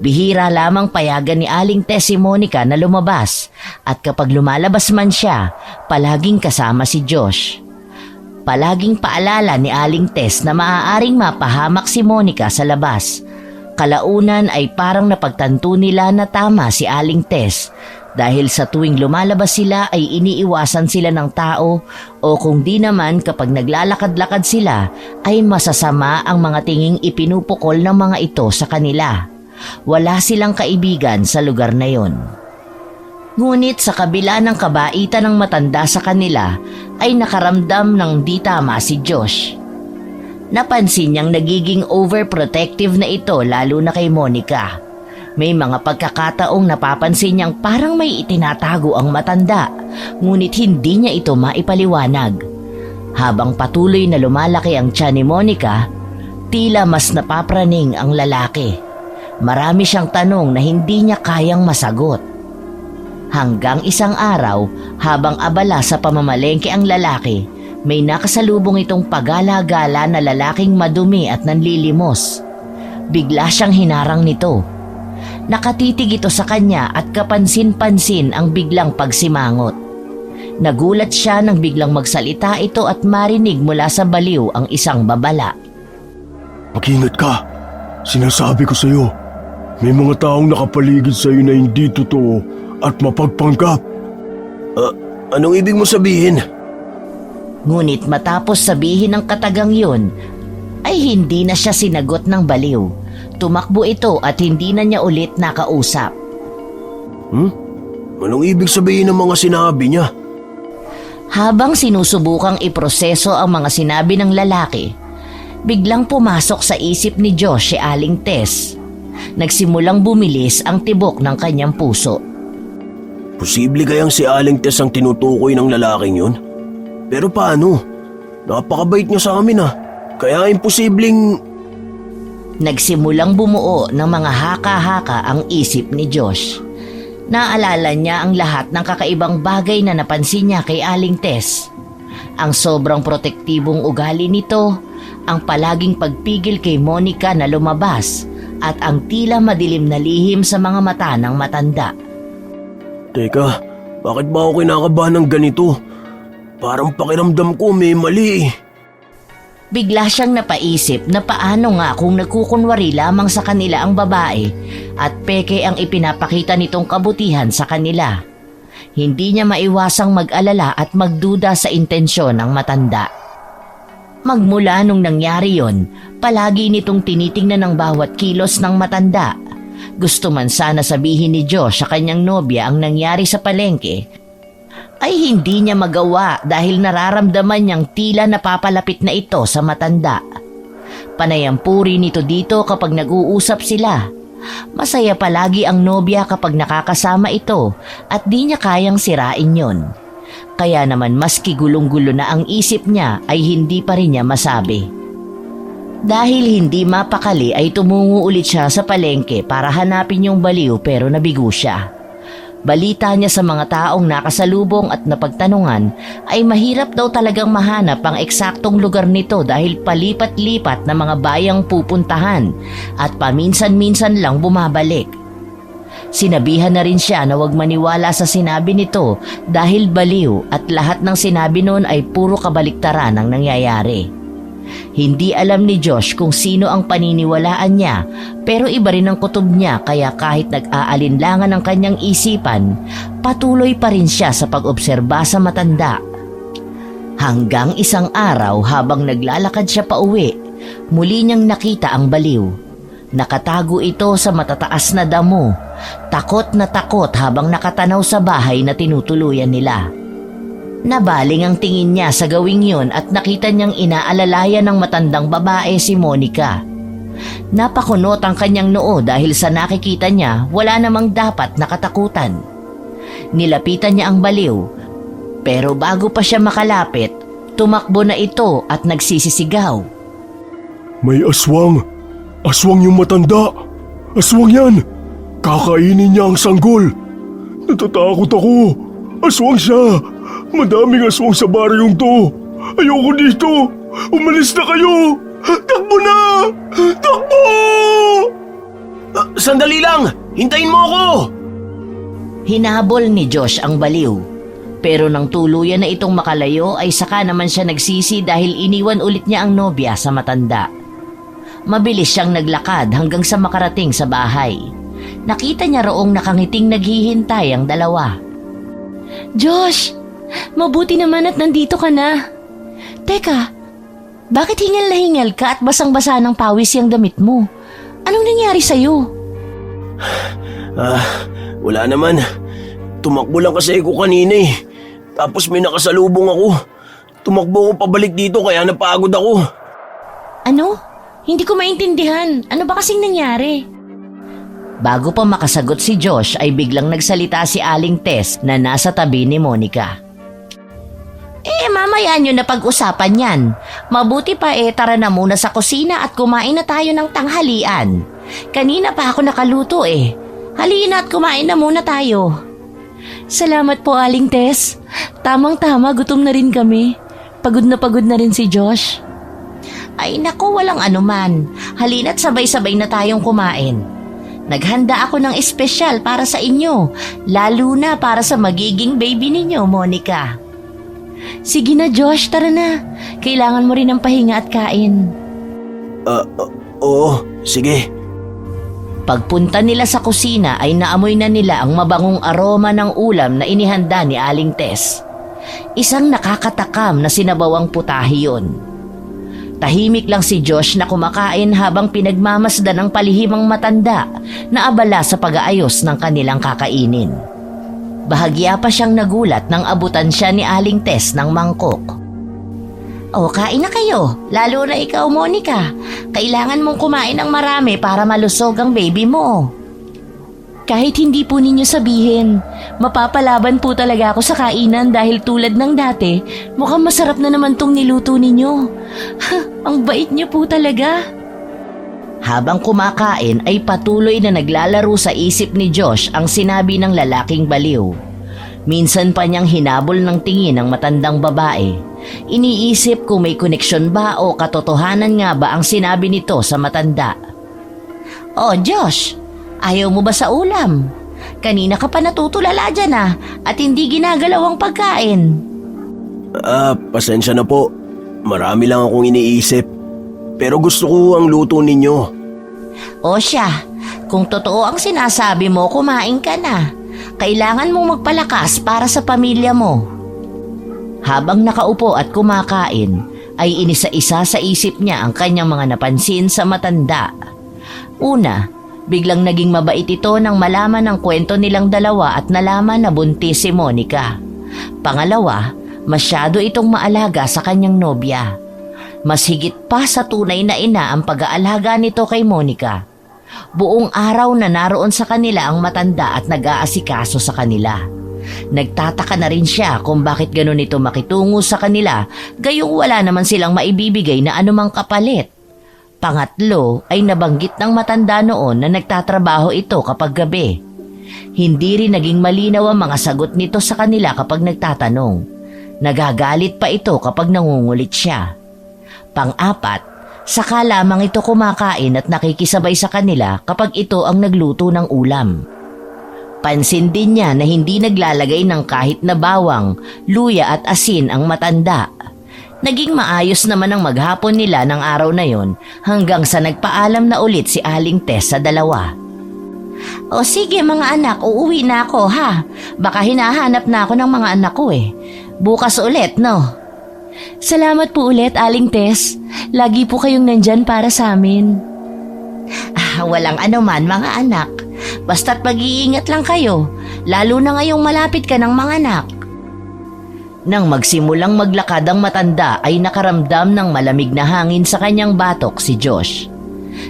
Speaker 2: Bihira lamang payagan ni Aling Tess si Monica na lumabas at kapag lumalabas man siya, palaging kasama si Josh. Palaging paalala ni Aling Tess na maaaring mapahamak si Monica sa labas. Kalaunan ay parang napagtanto nila na tama si Aling Tess dahil sa tuwing lumalabas sila ay iniiwasan sila ng tao o kung di naman kapag naglalakad-lakad sila ay masasama ang mga tinging ipinupukol ng mga ito sa kanila. Wala silang kaibigan sa lugar na yon. Ngunit sa kabila ng kabaitan ng matanda sa kanila ay nakaramdam ng di tama si Josh. Napansin niyang nagiging overprotective na ito lalo na kay Monica. May mga pagkakataong napapansin niyang parang may itinatago ang matanda, ngunit hindi niya ito maipaliwanag. Habang patuloy na lumalaki ang tiyan ni Monica, tila mas napapraning ang lalaki. Marami siyang tanong na hindi niya kayang masagot. Hanggang isang araw, habang abala sa pamamalengke ang lalaki, may nakasalubong itong pagala-gala na lalaking madumi at nanlilimos. Bigla siyang hinarang nito. Nakatitig ito sa kanya at kapansin-pansin ang biglang pagsimangot. Nagulat siya nang biglang magsalita ito at marinig mula sa baliw ang isang babala.
Speaker 1: Mag-ingat ka. Sinasabi ko sa'yo, may mga taong nakapaligid sa'yo na hindi totoo at mapagpanggap. Anong ibig mo sabihin?
Speaker 2: Ngunit matapos sabihin ng katagang yun, ay hindi na siya sinagot ng baliw. Tumakbo ito at hindi na niya ulit nakausap.
Speaker 1: Anong ibig sabihin ng mga sinabi niya?
Speaker 2: Habang sinusubukang iproseso ang mga sinabi ng lalaki, biglang pumasok sa isip ni Josh si Aling Tess. Nagsimulang bumilis ang tibok ng kanyang puso.
Speaker 1: Posible kayang si Aling Tess ang tinutukoy ng lalaking yun? Pero paano? Napakabait niya sa amin Kaya imposibleng...
Speaker 2: Nagsimulang bumuo ng mga haka-haka ang isip ni Josh. Naalala niya ang lahat ng kakaibang bagay na napansin niya kay Aling Tess. Ang sobrang protektibong ugali nito, ang palaging pagpigil kay Monica na lumabas, at ang tila madilim na lihim sa mga mata ng matanda.
Speaker 1: Teka, bakit ba ako kinakabahan ng ganito? Parang pakiramdam ko may mali
Speaker 2: Bigla siyang napaisip na paano nga kung nagkukunwari lamang sa kanila ang babae at peke ang ipinapakita nitong kabutihan sa kanila. Hindi niya maiwasang mag-alala at magduda sa intensyon ng matanda. Magmula nung nangyari yon, palagi nitong tinitingnan ang bawat kilos ng matanda. Gusto man sana sabihin ni Josh sa kanyang nobya ang nangyari sa palengke, ay hindi niya magawa dahil nararamdaman niyang tila napapalapit na ito sa matanda. Panay ang puri nito dito kapag nag-uusap sila. Masaya palagi ang nobya kapag nakakasama ito at di niya kayang sirain yon. Kaya naman maski gulong-gulo na ang isip niya ay hindi pa rin niya masabi. Dahil hindi mapakali ay tumungo ulit siya sa palengke para hanapin yung baliw pero nabigo siya. Balita niya sa mga taong nakasalubong at napagtanungan ay mahirap daw talagang mahanap ang eksaktong lugar nito dahil palipat-lipat na mga bayang pupuntahan at paminsan-minsan lang bumabalik. Sinabihan na rin siya na huwag maniwala sa sinabi nito dahil baliw at lahat ng sinabi noon ay puro kabaliktaran ang nangyayari. Hindi alam ni Josh kung sino ang paniniwalaan niya pero iba rin ang kutob niya kaya kahit nag-aalinlangan ang kanyang isipan, patuloy pa rin siya sa pag-obserba sa matanda. Hanggang isang araw habang naglalakad siya pauwi, muli niyang nakita ang baliw. Nakatago ito sa matataas na damo, takot na takot habang nakatanaw sa bahay na tinutuluyan nila. Nabaling ang tingin niya sa gawing yun at nakita niyang inaalalayan ng matandang babae si Monica. Napakunot ang kanyang noo dahil sa nakikita niya wala namang dapat nakatakutan. Nilapitan niya ang baliw, pero bago pa siya makalapit, tumakbo na ito at nagsisisigaw.
Speaker 3: May aswang! Aswang yung matanda! Aswang yan! Kakainin niya ang sanggol! Natatakot ako! Aswang siya! Madaming aswang sa baryong to! Ayoko dito! Umalis na kayo! Takbo na! Takbo!
Speaker 1: Sandali lang! Hintayin mo ako!
Speaker 2: Hinabol ni Josh ang baliw. Pero nang tuluyan na itong makalayo ay saka naman siya nagsisi dahil iniwan ulit niya ang nobya sa matanda. Mabilis siyang naglakad hanggang sa makarating sa bahay. Nakita niya roong nakangiting naghihintay ang dalawa.
Speaker 4: Josh! Mabuti naman at nandito ka na. Teka, bakit hingal na hingal ka at basang-basa ng pawis yung damit mo? Anong nangyari sa'yo?
Speaker 1: Wala naman. Tumakbo lang kasi ako kanina Tapos may nakasalubong ako. Tumakbo ko pabalik dito kaya napagod ako.
Speaker 4: Ano? Hindi ko maintindihan. Ano ba kasing nangyari?
Speaker 2: Bago pa makasagot si Josh ay biglang nagsalita si Aling Tess na nasa tabi ni Monica.
Speaker 4: Mamaya nyo na pag-usapan yan. Mabuti pa tara na muna sa kusina at kumain na tayo ng tanghalian. Kanina pa ako nakaluto Halina at kumain na muna tayo. Salamat po, Aling Tess. Tamang-tama, gutom na rin kami. Pagod na rin si Josh. Ay naku, walang anuman. Halina't sabay-sabay na tayong kumain. Naghanda ako ng espesyal para sa inyo, lalo na para sa magiging baby ninyo, Monica. Sige na, Josh, tara na. Kailangan mo rin ng pahinga at kain.
Speaker 1: Oo, sige.
Speaker 2: Pagpunta nila sa kusina ay naamoy na nila ang mabangong aroma ng ulam na inihanda ni Aling Tess. Isang nakakatakam na sinabawang putahe yun. Tahimik lang si Josh na kumakain habang pinagmamasdan ng palihimang matanda na abala sa pag-aayos ng kanilang kakainin. Bahagya pa siyang nagulat nang abutan siya ni Aling Tess ng mangkok.
Speaker 4: O, kain na kayo. Lalo na ikaw, Monica. Kailangan mong kumain ng marami para malusog ang baby mo. Kahit hindi po ninyo sabihin, mapapalaban po talaga ako sa kainan dahil tulad ng dati, mukhang masarap na naman tong niluto ninyo. Ang bait niyo po talaga.
Speaker 2: Habang kumakain ay patuloy na naglalaro sa isip ni Josh ang sinabi ng lalaking baliw. Minsan pa niyang hinabol ng tingin ang matandang babae. Iniisip kung may koneksyon ba o katotohanan nga ba ang sinabi nito sa matanda.
Speaker 4: Oh, Josh, ayaw mo ba sa ulam? Kanina ka pa natutulala dyan at hindi ginagalaw ang pagkain.
Speaker 1: Pasensya na po. Marami lang akong iniisip. Pero gusto ko ang luto ninyo.
Speaker 4: O siya, kung totoo ang sinasabi mo, kumain ka na. Kailangan mong magpalakas para sa pamilya mo.
Speaker 2: Habang nakaupo at kumakain, ay inisa-isa sa isip niya ang kanyang mga napansin sa matanda. Una, biglang naging mabait ito nang malaman ang kwento nilang dalawa at nalaman na buntis si Monica. Pangalawa, masyado itong maalaga sa kanyang nobya. Mas higit pa sa tunay na ina ang pag-aalaga nito kay Monica. Buong araw na naroon sa kanila ang matanda at nag-aasikaso sa kanila. Nagtataka na rin siya kung bakit ganun ito makitungo sa kanila, gayong wala naman silang maibibigay na anumang kapalit. Pangatlo ay nabanggit ng matanda noon na nagtatrabaho ito kapag gabi. Hindi rin naging malinaw ang mga sagot nito sa kanila kapag nagtatanong. Nagagalit pa ito kapag nangungulit siya. Pang-apat, saka lamang ito kumakain at nakikisabay sa kanila kapag ito ang nagluto ng ulam. Pansin din niya na hindi naglalagay ng kahit na bawang, luya at asin ang matanda. Naging maayos naman ang maghapon nila ng araw na yon hanggang sa nagpaalam na ulit si Aling Tess sa dalawa.
Speaker 4: O sige mga anak, uuwi na ako ha. Baka hinahanap na ako ng mga anak ko eh. Bukas ulit, no?
Speaker 5: Salamat po ulit, Aling Tess. Lagi po kayong nandyan para sa amin.
Speaker 4: Walang anuman mga anak. Basta't mag-iingat lang kayo, lalo na ngayong malapit ka ng mga anak.
Speaker 2: Nang magsimulang maglakad ang matanda ay nakaramdam ng malamig na hangin sa kanyang batok si Josh.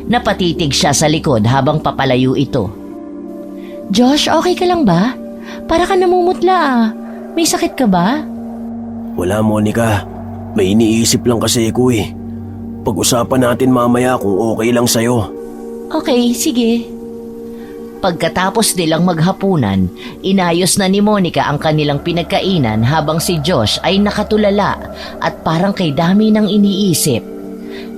Speaker 2: Napatitig siya sa likod habang papalayo ito.
Speaker 5: Josh, okay ka lang ba? Para ka namumutla May sakit ka ba?
Speaker 1: Wala, Monica. May iniisip lang kasi ko eh. Pag-usapan natin mamaya kung okay lang sa'yo.
Speaker 5: Okay, sige.
Speaker 2: Pagkatapos nilang maghapunan, inayos na ni Monica ang kanilang pinagkainan habang si Josh ay nakatulala at parang kay dami ng iniisip.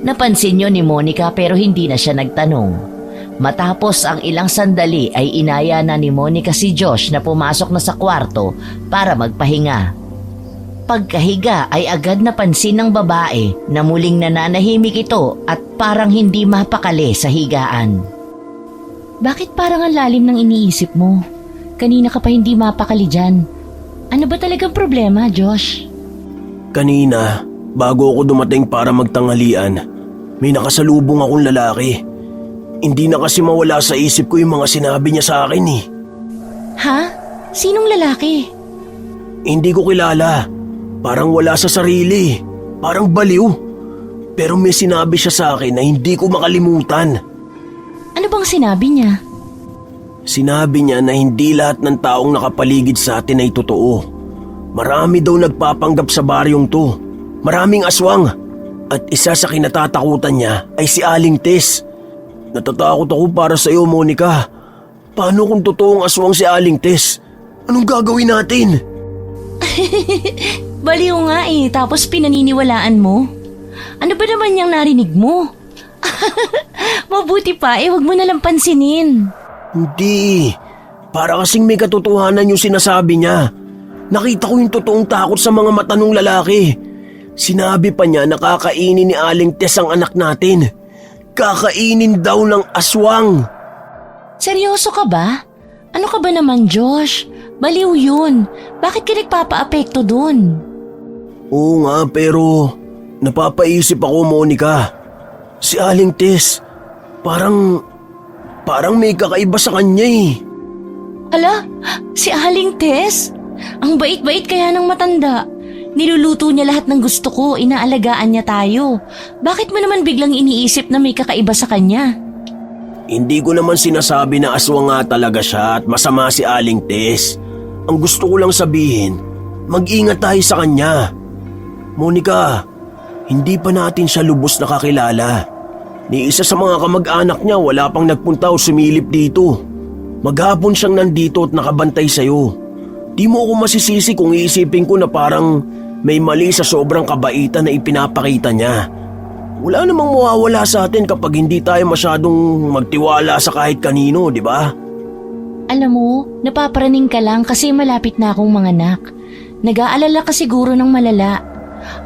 Speaker 2: Napansin niyo ni Monica pero hindi na siya nagtanong. Matapos ang ilang sandali ay inaya na ni Monica si Josh na pumasok na sa kwarto para magpahinga. Pagkahiga ay agad napansin ng babae na muling nananahimik ito at parang hindi mapakali sa higaan.
Speaker 5: Bakit parang ang lalim ng iniisip mo? Kanina ka pa hindi mapakali dyan. Ano ba talagang problema, Josh?
Speaker 1: Kanina, bago ako dumating para magtanghalian, may nakasalubong akong lalaki. Hindi na kasi mawala sa isip ko yung mga sinabi niya sa akin eh.
Speaker 5: Ha? Sinong lalaki?
Speaker 1: Hindi ko kilala. Parang wala sa sarili. Parang baliw. Pero may sinabi siya sa akin na hindi ko makalimutan.
Speaker 5: Ano bang sinabi niya?
Speaker 1: Sinabi niya na hindi lahat ng taong nakapaligid sa atin ay totoo. Marami daw nagpapanggap sa baryong to. Maraming aswang. At isa sa kinatatakutan niya ay si Aling Tess. Natatakot ako para sa iyo, Monica. Paano kung totoong aswang si Aling Tess? Anong gagawin natin?
Speaker 5: Baliw nga tapos pinaniniwalaan mo. Ano ba naman yung narinig mo? Mabuti pa wag mo nalang pansinin.
Speaker 1: Hindi. Para kasing may katotohanan yung sinasabi niya. Nakita ko yung totoong takot sa mga mata ng lalaki. Sinabi pa niya na kakainin ni Aling Tess ang anak natin. Kakainin daw ng aswang.
Speaker 5: Seryoso ka ba? Ano ka ba naman, Josh? Baliw yun. Bakit ka nagpapa-apekto dun?
Speaker 1: Oo nga, pero napapaisip ako, Monica. Si Aling Tess, parang may kakaiba sa kanya eh.
Speaker 5: Ala, si Aling Tess? Ang bait-bait kaya ng matanda. Niluluto niya lahat ng gusto ko, inaalagaan niya tayo. Bakit mo naman biglang iniisip na may kakaiba sa kanya?
Speaker 1: Hindi ko naman sinasabi na aswang nga talaga siya at masama si Aling Tess. Ang gusto ko lang sabihin, mag-ingat tayo sa kanya. Monica, hindi pa natin siya lubos nakakilala. Ni isa sa mga kamag-anak niya wala pang nagpunta o sumilip dito. Maghapon siyang nandito at nakabantay sa'yo. Di mo ako masisisi kung iisipin ko na parang may mali sa sobrang kabaitan na ipinapakita niya. Wala namang mawawala sa atin kapag hindi tayo masyadong magtiwala sa kahit kanino, di ba?
Speaker 5: Alam mo, napaparaning ka lang kasi malapit na akong manganak. Nag-aalala ka siguro ng malala.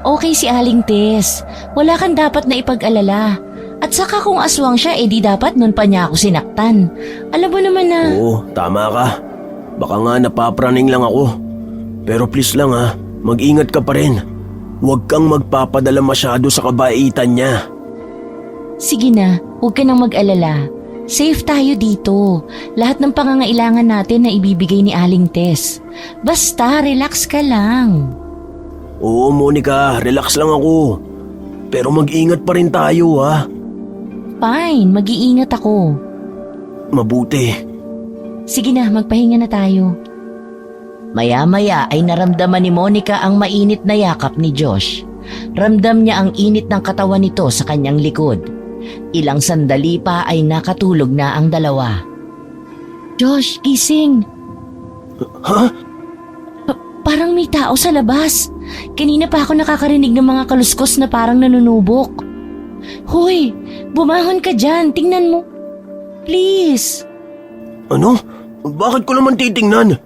Speaker 5: Okay si Aling Tess, wala kang dapat na ipag-alala. At saka kung aswang siya, di dapat nun pa niya ako sinaktan. Alam mo naman na…
Speaker 1: Oo, tama ka. Baka nga napapraning lang ako. Pero please lang ha, mag-ingat ka pa rin. Huwag kang magpapadala masyado sa kabaitan niya.
Speaker 5: Sige na, huwag ka nang mag-alala. Safe tayo dito. Lahat ng pangangailangan natin na ibibigay ni Aling Tess. Basta, relax ka lang.
Speaker 1: Oo, Monica, relax lang ako. Pero mag-ingat pa rin tayo ha.
Speaker 5: Fine, mag-iingat ako.
Speaker 1: Mabuti.
Speaker 5: Sige na, magpahinga na tayo.
Speaker 2: Maya-maya ay naramdaman ni Monica ang mainit na yakap ni Josh. Ramdam niya ang init ng katawan nito sa kanyang likod. Ilang sandali pa ay nakatulog na ang dalawa.
Speaker 5: Josh, gising.
Speaker 1: Ha?
Speaker 5: Parang may tao sa labas. Kanina pa ako nakakarinig ng mga kaluskos na parang nanunubok. Hoy, bumangon ka dyan. Tingnan mo. Please.
Speaker 1: Ano? Bakit ko naman titingnan?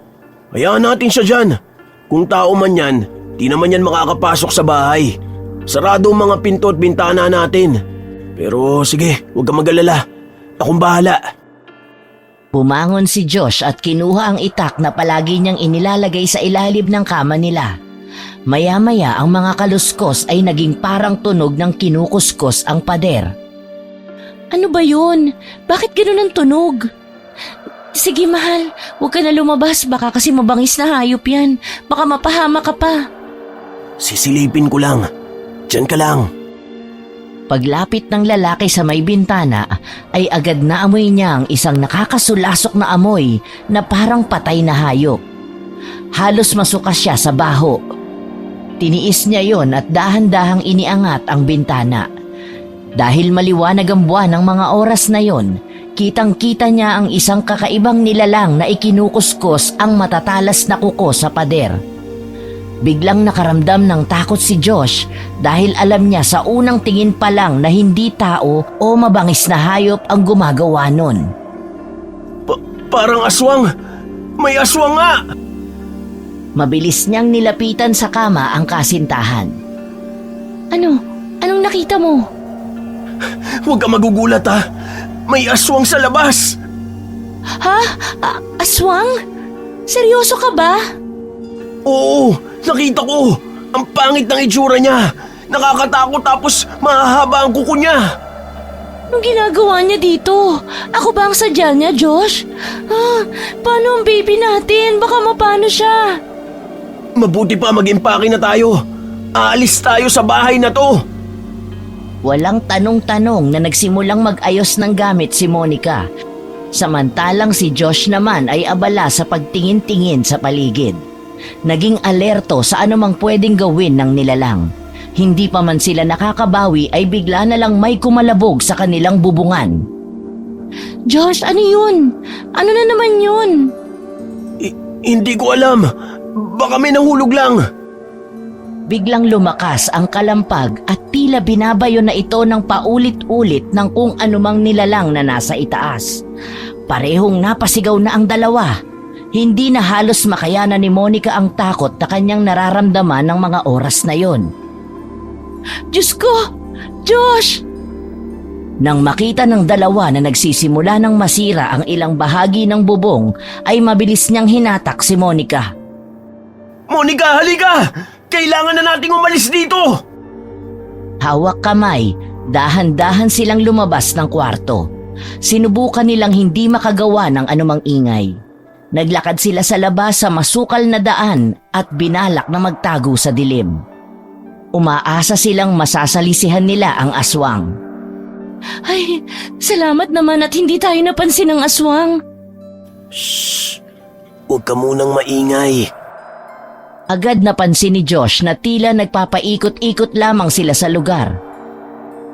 Speaker 1: Hayaan natin siya dyan. Kung tao man yan, di naman yan makakapasok sa bahay. Sarado ang mga pinto at bintana natin. Pero sige, huwag kang mag-alala. Akong bahala.
Speaker 2: Bumangon si Josh at kinuha ang itak na palagi niyang inilalagay sa ilalim ng kama nila. Maya-maya ang mga kaluskos ay naging parang tunog ng kinukuskus ang pader.
Speaker 5: Ano ba yun? Bakit ganun ang tunog? Sige mahal, huwag ka na lumabas. Baka kasi mabangis na hayop yan. Baka mapahama ka pa.
Speaker 1: Sisilipin ko lang. Diyan ka lang.
Speaker 2: Paglapit ng lalaki sa may bintana ay agad na amoy niya ang isang nakakasulasok na amoy na parang patay na hayop. Halos masuka siya sa baho. Tiniis niya yon at dahan-dahang iniangat ang bintana. Dahil maliwanag ang buwan ng mga oras na yon, kitang-kita niya ang isang kakaibang nilalang na ikinukuskus ang matatalas na kuko sa pader. Biglang nakaramdam ng takot si Josh dahil alam niya sa unang tingin pa lang na hindi tao o mabangis na hayop ang gumagawa nun.
Speaker 1: Parang aswang! May aswang nga!
Speaker 2: Mabilis niyang nilapitan sa kama ang kasintahan.
Speaker 5: Ano? Anong nakita mo?
Speaker 1: Huwag ka magugulat ha! May aswang sa labas!
Speaker 5: Ha? Aswang? Seryoso ka ba?
Speaker 1: Oo! Nakita ko! Ang pangit ng itsura niya! Nakakatakot tapos mahahaba ang kuko niya!
Speaker 5: Anong ginagawa niya dito? Ako ba ang sadya niya, Josh? Paano ang baby natin? Baka mapano siya?
Speaker 1: Mabuti pa mag-impake na tayo! Aalis tayo sa bahay na to!
Speaker 2: Walang tanong-tanong na nagsimulang mag-ayos ng gamit si Monica. Samantalang si Josh naman ay abala sa pagtingin-tingin sa paligid. Naging alerto sa anumang pwedeng gawin ng nilalang. Hindi pa man sila nakakabawi ay bigla na lang may kumalabog sa kanilang bubungan.
Speaker 5: Josh, ano yun? Ano na naman yun?
Speaker 1: Hindi ko alam. Baka may nahulog lang.
Speaker 2: Biglang lumakas ang kalampag at tila binabayo na ito ng paulit-ulit ng kung anumang nilalang na nasa itaas. Parehong napasigaw na ang dalawa. Hindi na halos makayanan ni Monica ang takot na kanyang nararamdaman ng mga oras na yon.
Speaker 5: Diyos ko! Josh!
Speaker 2: Nang makita ng dalawa na nagsisimula ng masira ang ilang bahagi ng bubong, ay mabilis niyang hinatak si Monica.
Speaker 1: Monica, halika! Kailangan na nating umalis dito!
Speaker 2: Hawak kamay, dahan-dahan silang lumabas ng kwarto. Sinubukan nilang hindi makagawa ng anumang ingay. Naglakad sila sa labas sa masukal na daan at binalak na magtago sa dilim. Umaasa silang masasalisihan nila ang aswang.
Speaker 5: Ay, salamat naman at hindi tayo napansin ng aswang.
Speaker 1: Shh! Huwag ka munang maingay.
Speaker 2: Agad napansin ni Josh na tila nagpapaikot-ikot lamang sila sa lugar.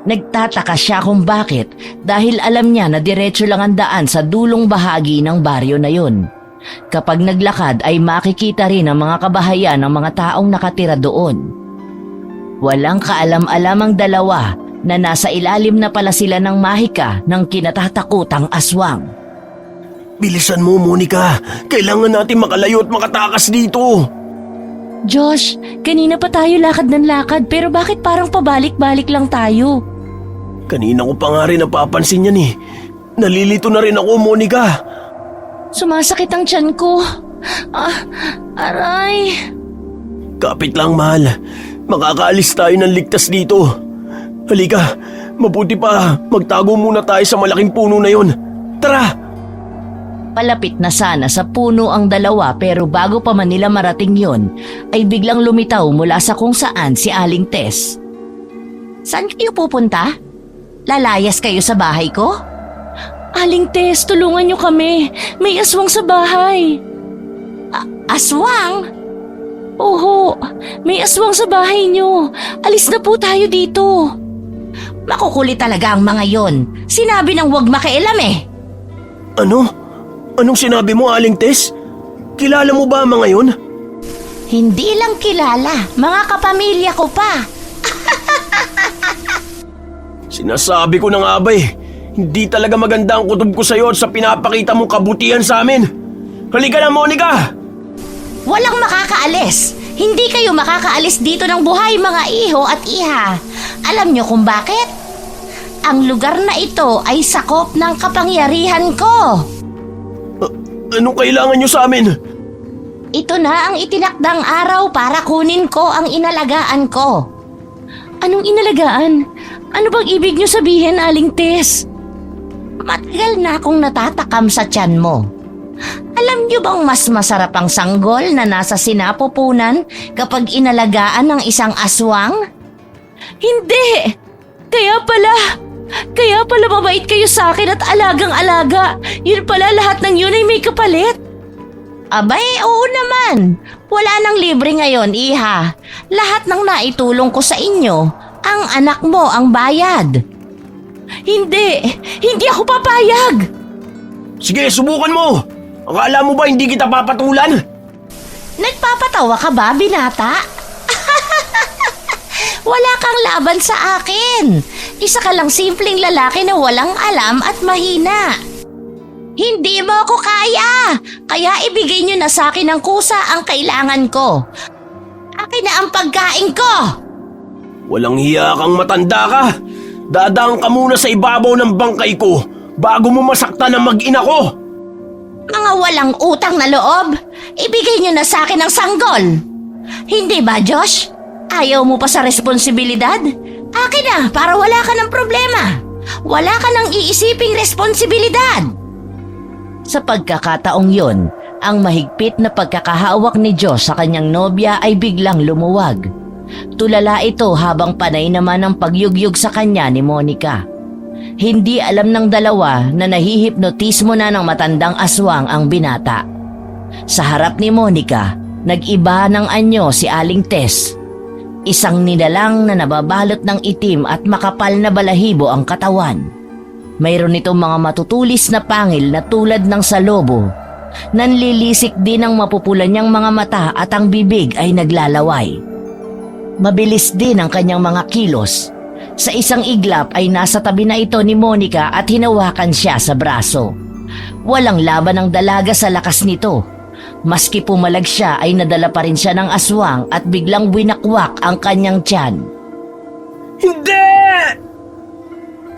Speaker 2: Nagtataka siya kung bakit dahil alam niya na diretso lang ang daan sa dulong bahagi ng baryo na yun. Kapag naglakad ay makikita rin ang mga kabahayan ng mga taong nakatira doon. Walang kaalam-alam ang dalawa na nasa ilalim na pala sila ng mahika ng kinatatakutang aswang.
Speaker 1: Bilisan mo, Monica. Kailangan natin makalayo at makatakas dito.
Speaker 5: Josh, kanina pa tayo lakad ng lakad pero bakit parang pabalik-balik lang tayo?
Speaker 1: Kanina ko pa nga rin napapansin yan eh. Nalilito na rin ako, Monica.
Speaker 5: Sumasakit ang tiyan ko. Aray.
Speaker 1: Kapit lang, mahal. Makakaalis tayo ng ligtas dito. Halika, mabuti pa. Magtago muna tayo sa malaking puno na yon. Tara!
Speaker 2: Palapit na sana sa puno ang dalawa pero bago pa man nila marating yon, ay biglang lumitaw mula sa kung saan si Aling Tess.
Speaker 4: Saan kayo pupunta? Lalayas kayo sa bahay ko?
Speaker 5: Aling Tess, tulungan niyo kami. May aswang sa bahay.
Speaker 4: Aswang?
Speaker 5: Oho, may aswang sa bahay niyo. Alis na po tayo dito.
Speaker 4: Makukulit talaga ang mga yon. Sinabi ng huwag makialam eh.
Speaker 1: Ano? Anong sinabi mo, Aling Tess? Kilala mo ba ang mga yon?
Speaker 4: Hindi lang kilala, mga kapamilya ko pa.
Speaker 1: Sinasabi ko na nga ba eh. Hindi talaga maganda ang kutob ko sa'yo at sa pinapakita mong kabutihan sa amin. Halika na, Monica!
Speaker 4: Walang makakaalis. Hindi kayo makakaalis dito ng buhay, mga iho at iha. Alam niyo kung bakit? Ang lugar na ito ay sakop ng kapangyarihan ko.
Speaker 1: Anong kailangan nyo sa amin?
Speaker 4: Ito na ang itinakdang araw para kunin ko ang inalagaan ko.
Speaker 5: Anong inalagaan? Ano bang ibig niyo sabihin, Aling Tess?
Speaker 4: Matagal na akong natatakam sa tiyan mo. Alam niyo bang mas masarap ang sanggol na nasa sinapupunan kapag inalagaan ng isang aswang?
Speaker 5: Hindi! Kaya pala mabait kayo sa akin at alagang-alaga. Yun pala lahat ng yun ay may kapalit.
Speaker 4: Abay, oo naman. Wala nang libre ngayon, iha. Lahat ng naitulong ko sa inyo, ang anak mo ang bayad.
Speaker 5: Hindi ako papayag.
Speaker 1: Sige, subukan mo! Akala mo ba hindi kita papatulan?
Speaker 4: Nagpapatawa ka ba, binata? Wala kang laban sa akin. Isa ka lang simpleng lalaki na walang alam at mahina. Hindi mo ako kaya. Kaya ibigay niyo na sa akin ng kusa ang kailangan ko. Akin na ang pagkain ko.
Speaker 1: Walang hiya kang matanda ka. Dadaan ka muna sa ibabaw ng bangkay ko bago mo masaktan ang mag-ina ko.
Speaker 4: Mga walang utang na loob. Ibigay niyo na sa akin ang sanggol. Hindi ba, Josh? Ayaw mo pa sa responsibilidad? Akin na para wala ka ng problema. Wala ka nang iisiping responsibilidad.
Speaker 2: Sa pagkakataong yon, ang mahigpit na pagkakahawak ni Josh sa kanyang nobya ay biglang lumuwag. Tulala ito habang panay naman ang pagyugyug sa kanya ni Monica. Hindi alam ng dalawa na nahihipnotismo na ng matandang aswang ang binata. Sa harap ni Monica, nag-iba ng anyo si Aling Tess. Isang nilalang na nababalot ng itim at makapal na balahibo ang katawan. Mayroon itong mga matutulis na pangil na tulad ng salobo. Nanlilisik din ang mapupulan niyang mga mata at ang bibig ay naglalaway. Mabilis din ang kanyang mga kilos. Sa isang iglap ay nasa tabi na ito ni Monica at hinawakan siya sa braso. Walang laban ang dalaga sa lakas nito. Maski pumalag siya ay nadala pa rin siya ng aswang at biglang winakwak ang kanyang tiyan.
Speaker 1: Hindi!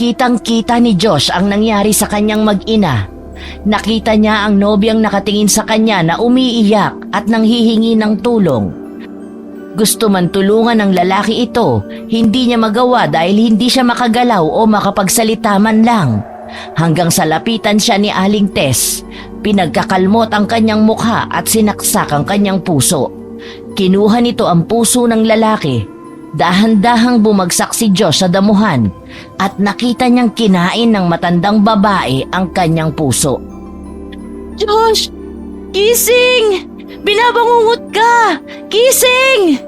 Speaker 2: Kitang-kita ni Josh ang nangyari sa kanyang mag-ina. Nakita niya ang nobyang nakatingin sa kanya na umiiyak at nanghihingi ng tulong. Gusto man tulungan ng lalaki ito, hindi niya magawa dahil hindi siya makagalaw o makapagsalita man lang. Hanggang sa lapitan siya ni Aling Tess, Pinagkakalmot ang kanyang mukha at sinaksak ang kanyang puso. Kinuha nito ang puso ng lalaki. Dahan-dahang bumagsak si Josh sa damuhan at nakita niyang kinain ng matandang babae ang kanyang puso.
Speaker 5: Josh! Gising! Binabangungot ka! Gising!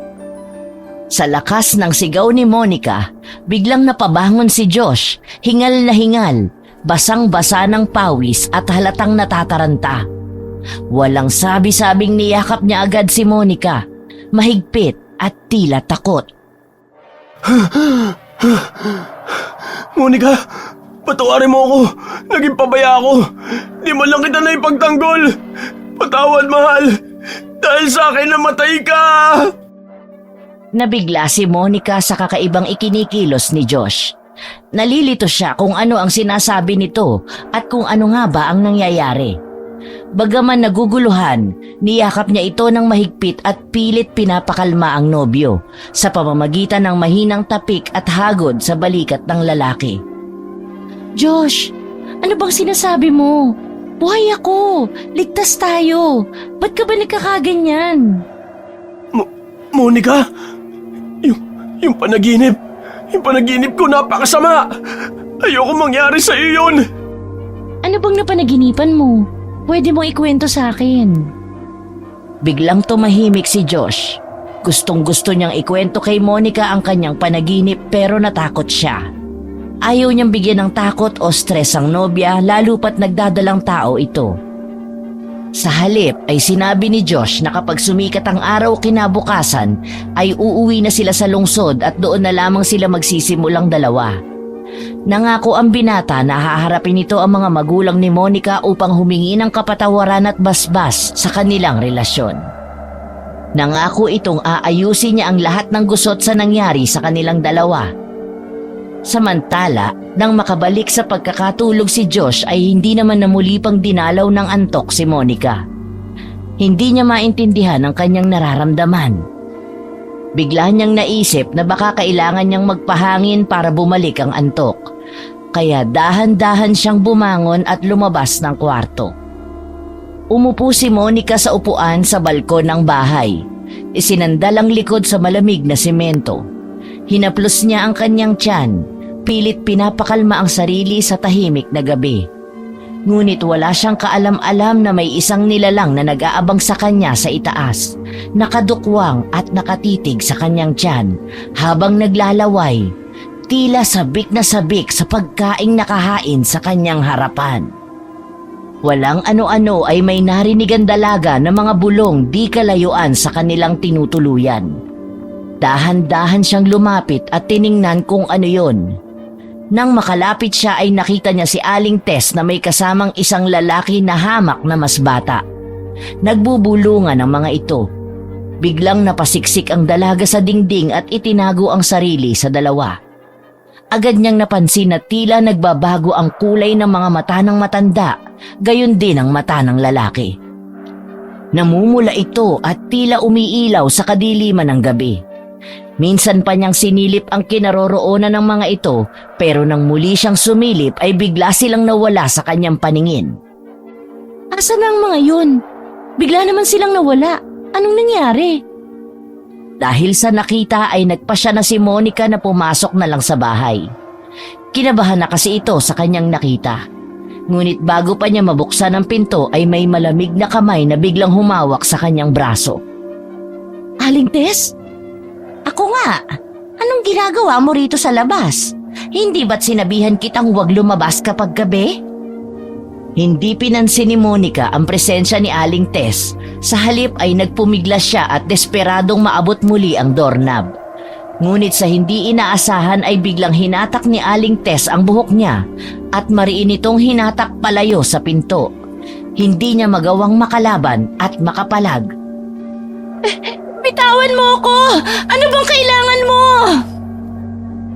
Speaker 2: Sa lakas ng sigaw ni Monica, biglang napabangon si Josh, hingal na hingal, basang-basa ng pawis at halatang natataranta. Walang sabi-sabing niyakap niya agad si Monica, mahigpit at tila takot.
Speaker 1: Monica, patawarin mo ako. Naging pabaya ako. Di man lang kita na ipagtanggol. Patawad, mahal. Dahil sa akin namatay ka.
Speaker 2: Nabigla si Monica sa kakaibang ikinikilos ni Josh. Nalilito siya kung ano ang sinasabi nito at kung ano nga ba ang nangyayari. Bagaman naguguluhan, niyakap niya ito ng mahigpit at pilit pinapakalma ang nobyo sa pamamagitan ng mahinang tapik at hagod sa balikat ng lalaki.
Speaker 5: Josh, ano bang sinasabi mo? Buhay ako! Ligtas tayo! Ba't ka ba nagkakaganyan?
Speaker 1: Monica, yung panaginip ko napakasama. Ayoko mangyari sa iyo yun.
Speaker 5: Ano bang napanaginipan mo? Pwede mo ikwento sa akin.
Speaker 2: Biglang tumahimik si Josh. Gustong-gusto niyang ikwento kay Monica ang kanyang panaginip pero natakot siya. Ayaw niyang bigyan ng takot o stress ang nobya lalo pat nagdadalang tao ito. Sa halip ay sinabi ni Josh na kapag sumikat ang araw kinabukasan ay uuwi na sila sa lungsod at doon na lamang sila magsisimulang dalawa. Nangako ang binata na haharapin nito ang mga magulang ni Monica upang humingi ng kapatawaran at basbas sa kanilang relasyon. Nangako itong aayusin niya ang lahat ng gusot sa nangyari sa kanilang dalawa. Samantala, nang makabalik sa pagkakatulog si Josh ay hindi naman na muli pang dinalaw ng antok si Monica. Hindi niya maintindihan ang kanyang nararamdaman. Bigla niyang naisip na baka kailangan niyang magpahangin para bumalik ang antok. Kaya dahan-dahan siyang bumangon at lumabas ng kwarto. Umupo si Monica sa upuan sa balkon ng bahay. Isinandal ang likod sa malamig na semento. Hinaplos niya ang kanyang tiyan. Pilit pinapakalma ang sarili sa tahimik na gabi. Ngunit wala siyang kaalam-alam na may isang nilalang na nag-aabang sa kanya sa itaas, nakadukwang at nakatitig sa kanyang tiyan habang naglalaway, tila sabik na sabik sa pagkaing nakahain sa kanyang harapan. Walang ano-ano ay may narinigang dalaga na mga bulong di kalayuan sa kanilang tinutuluyan. Dahan-dahan siyang lumapit at tiningnan kung ano yon. Nang makalapit siya ay nakita niya si Aling Tess na may kasamang isang lalaki na hamak na mas bata. Nagbubulungan ang mga ito. Biglang napasiksik ang dalaga sa dingding at itinago ang sarili sa dalawa. Agad niyang napansin na tila nagbabago ang kulay ng mga mata ng matanda, gayon din ang mata ng lalaki. Namumula ito at tila umiilaw sa kadiliman ng gabi. Minsan pa niyang sinilip ang kinaroroonan ng mga ito pero nang muli siyang sumilip ay bigla silang nawala sa kanyang paningin.
Speaker 5: Asan na ang mga yun? Bigla naman silang nawala. Anong nangyari?
Speaker 2: Dahil sa nakita ay nagpasya na si Monica na pumasok na lang sa bahay. Kinabahan na kasi ito sa kanyang nakita. Ngunit bago pa niya mabuksan ang pinto ay may malamig na kamay na biglang humawak sa kanyang braso.
Speaker 5: Aling Tess?
Speaker 4: Ako nga, anong ginagawa mo rito sa labas? Hindi ba't sinabihan kitang huwag lumabas kapag gabi?
Speaker 2: Hindi pinansin ni Monica ang presensya ni Aling Tess. Sa halip ay nagpumiglas siya at desperadong maabot muli ang doorknob. Ngunit sa hindi inaasahan ay biglang hinatak ni Aling Tess ang buhok niya at mariin itong hinatak palayo sa pinto. Hindi niya magawang makalaban at makapalag.
Speaker 5: Bitawan mo ako! Ano bang kailangan mo?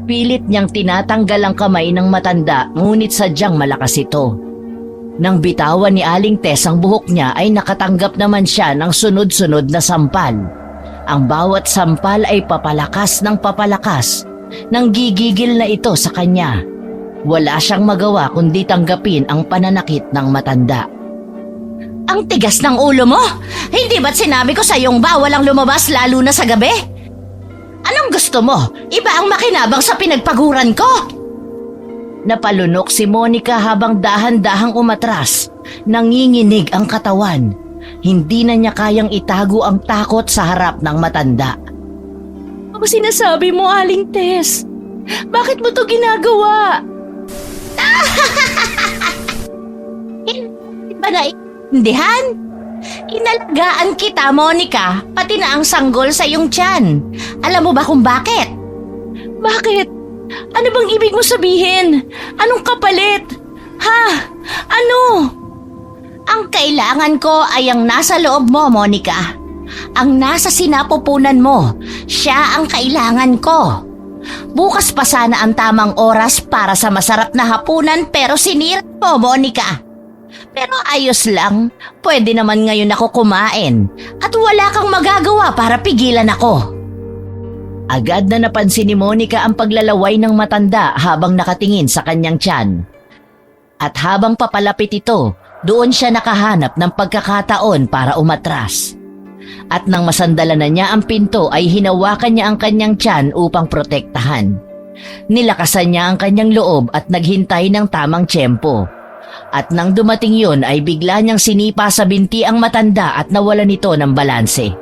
Speaker 2: Pilit niyang tinatanggal ang kamay ng matanda ngunit sadyang malakas ito. Nang bitawan ni Aling Tess ang buhok niya ay nakatanggap naman siya ng sunod-sunod na sampal. Ang bawat sampal ay papalakas ng papalakas. Nang gigigil na ito sa kanya. Wala siyang magawa kundi tanggapin ang pananakit ng matanda.
Speaker 4: Ang tigas ng ulo mo! Hindi ba't sinabi ko sa iyong bawal ang lumabas lalo na sa gabi? Anong gusto mo? Iba ang makinabang sa pinagpaguran ko?
Speaker 2: Napalunok si Monica habang dahan-dahang umatras. Nanginginig ang katawan. Hindi na niya kayang itago ang takot sa harap ng matanda.
Speaker 5: Ano sinasabi mo, Aling Tess? Bakit mo to ginagawa?
Speaker 4: Hindi ba naiintindihan? Inalagaan kita, Monica, pati na ang sanggol sa iyong tiyan. Alam mo ba kung bakit?
Speaker 5: Bakit? Ano bang ibig mo sabihin? Anong kapalit? Ha? Ano?
Speaker 4: Ang kailangan ko ay ang nasa loob mo, Monica. Ang nasa sinapupunan mo, siya ang kailangan ko. Bukas pa sana ang tamang oras para sa masarap na hapunan pero sinira mo, Monica. Pero ayos lang, pwede naman ngayon ako kumain at wala kang magagawa para pigilan ako.
Speaker 2: Agad na napansin ni Monica ang paglalaway ng matanda habang nakatingin sa kanyang tiyan. At habang papalapit ito, doon siya nakahanap ng pagkakataon para umatras. At nang masandala na niya ang pinto ay hinawakan niya ang kanyang tiyan upang protektahan. Nilakasan niya ang kanyang loob at naghintay ng tamang tiyempo. At nang dumating yun ay bigla niyang sinipa sa binti ang matanda at nawala nito ng balanse.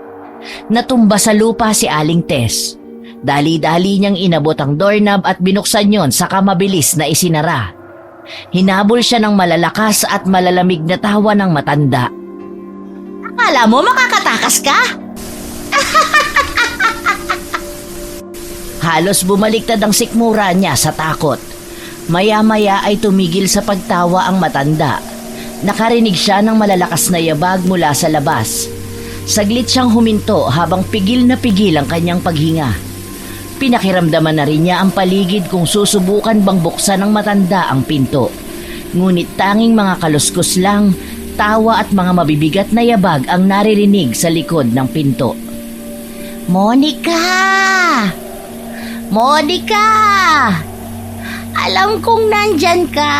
Speaker 2: Natumba sa lupa si Aling Tess. Dali-dali niyang inabot ang doorknob at binuksan yon saka mabilis na isinara. Hinabol siya ng malalakas at malalamig na tawa ng matanda.
Speaker 4: Akala mo makakatakas ka?
Speaker 2: Halos bumaliktad ang sikmura niya sa takot. Maya-maya ay tumigil sa pagtawa ang matanda. Nakarinig siya ng malalakas na yabag mula sa labas. Saglit siyang huminto habang pigil na pigil ang kanyang paghinga. Pinakiramdaman na rin niya ang paligid kung susubukan bang buksan ng matanda ang pinto. Ngunit tanging mga kaluskos lang, tawa at mga mabibigat na yabag ang naririnig sa likod ng pinto.
Speaker 4: Monica! Monica! Alam kong nandyan ka.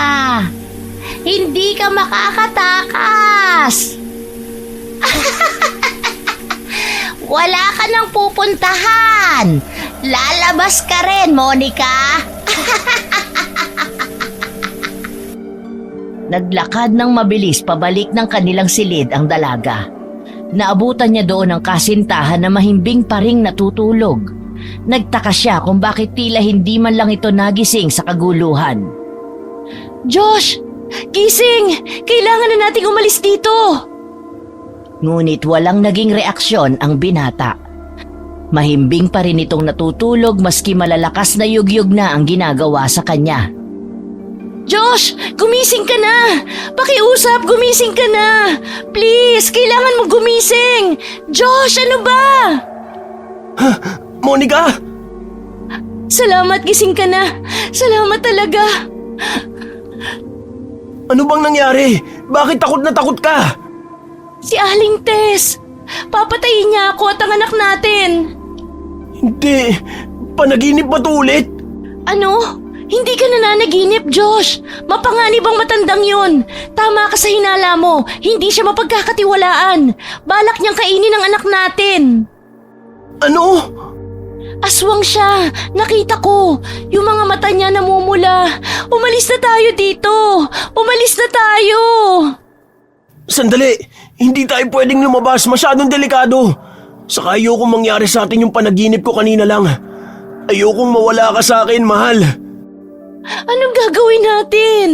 Speaker 4: Hindi ka makakatakas. Wala ka nang pupuntahan. Lalabas ka rin, Monica.
Speaker 2: Naglakad ng mabilis pabalik ng kanilang silid ang dalaga. Naabutan niya doon ang kasintahan na mahimbing pa ring natutulog. Nagtaka siya kung bakit tila hindi man lang ito nagising sa kaguluhan.
Speaker 5: Josh! Gising! Kailangan na nating umalis dito!
Speaker 2: Ngunit walang naging reaksyon ang binata. Mahimbing pa rin itong natutulog maski malalakas na yugyug na ang ginagawa sa kanya.
Speaker 5: Josh! Gumising ka na! Pakiusap, gumising ka na! Please, kailangan mo gumising! Josh, ano ba?
Speaker 1: Monica!
Speaker 5: Salamat, gising ka na! Salamat talaga!
Speaker 1: Ano bang nangyari? Bakit takot na takot ka?
Speaker 5: Si Aling Tess! Papatayin niya ako at ang anak natin!
Speaker 1: Hindi. Panaginip ba to ulit?
Speaker 5: Ano? Hindi ka nananaginip, Josh! Mapanganib ang matandang yun! Tama ka sa hinala mo! Hindi siya mapagkakatiwalaan! Balak niyang kainin ang anak natin!
Speaker 1: Ano?
Speaker 5: Aswang siya! Nakita ko! Yung mga mata niya namumula! Umalis na tayo dito! Umalis na tayo!
Speaker 1: Sandali! Hindi tayo pwedeng lumabas. Masyadong delikado. Saka ayokong mangyari sa atin yung panaginip ko kanina lang. Ayokong mawala ka sa akin, mahal.
Speaker 5: Anong gagawin natin?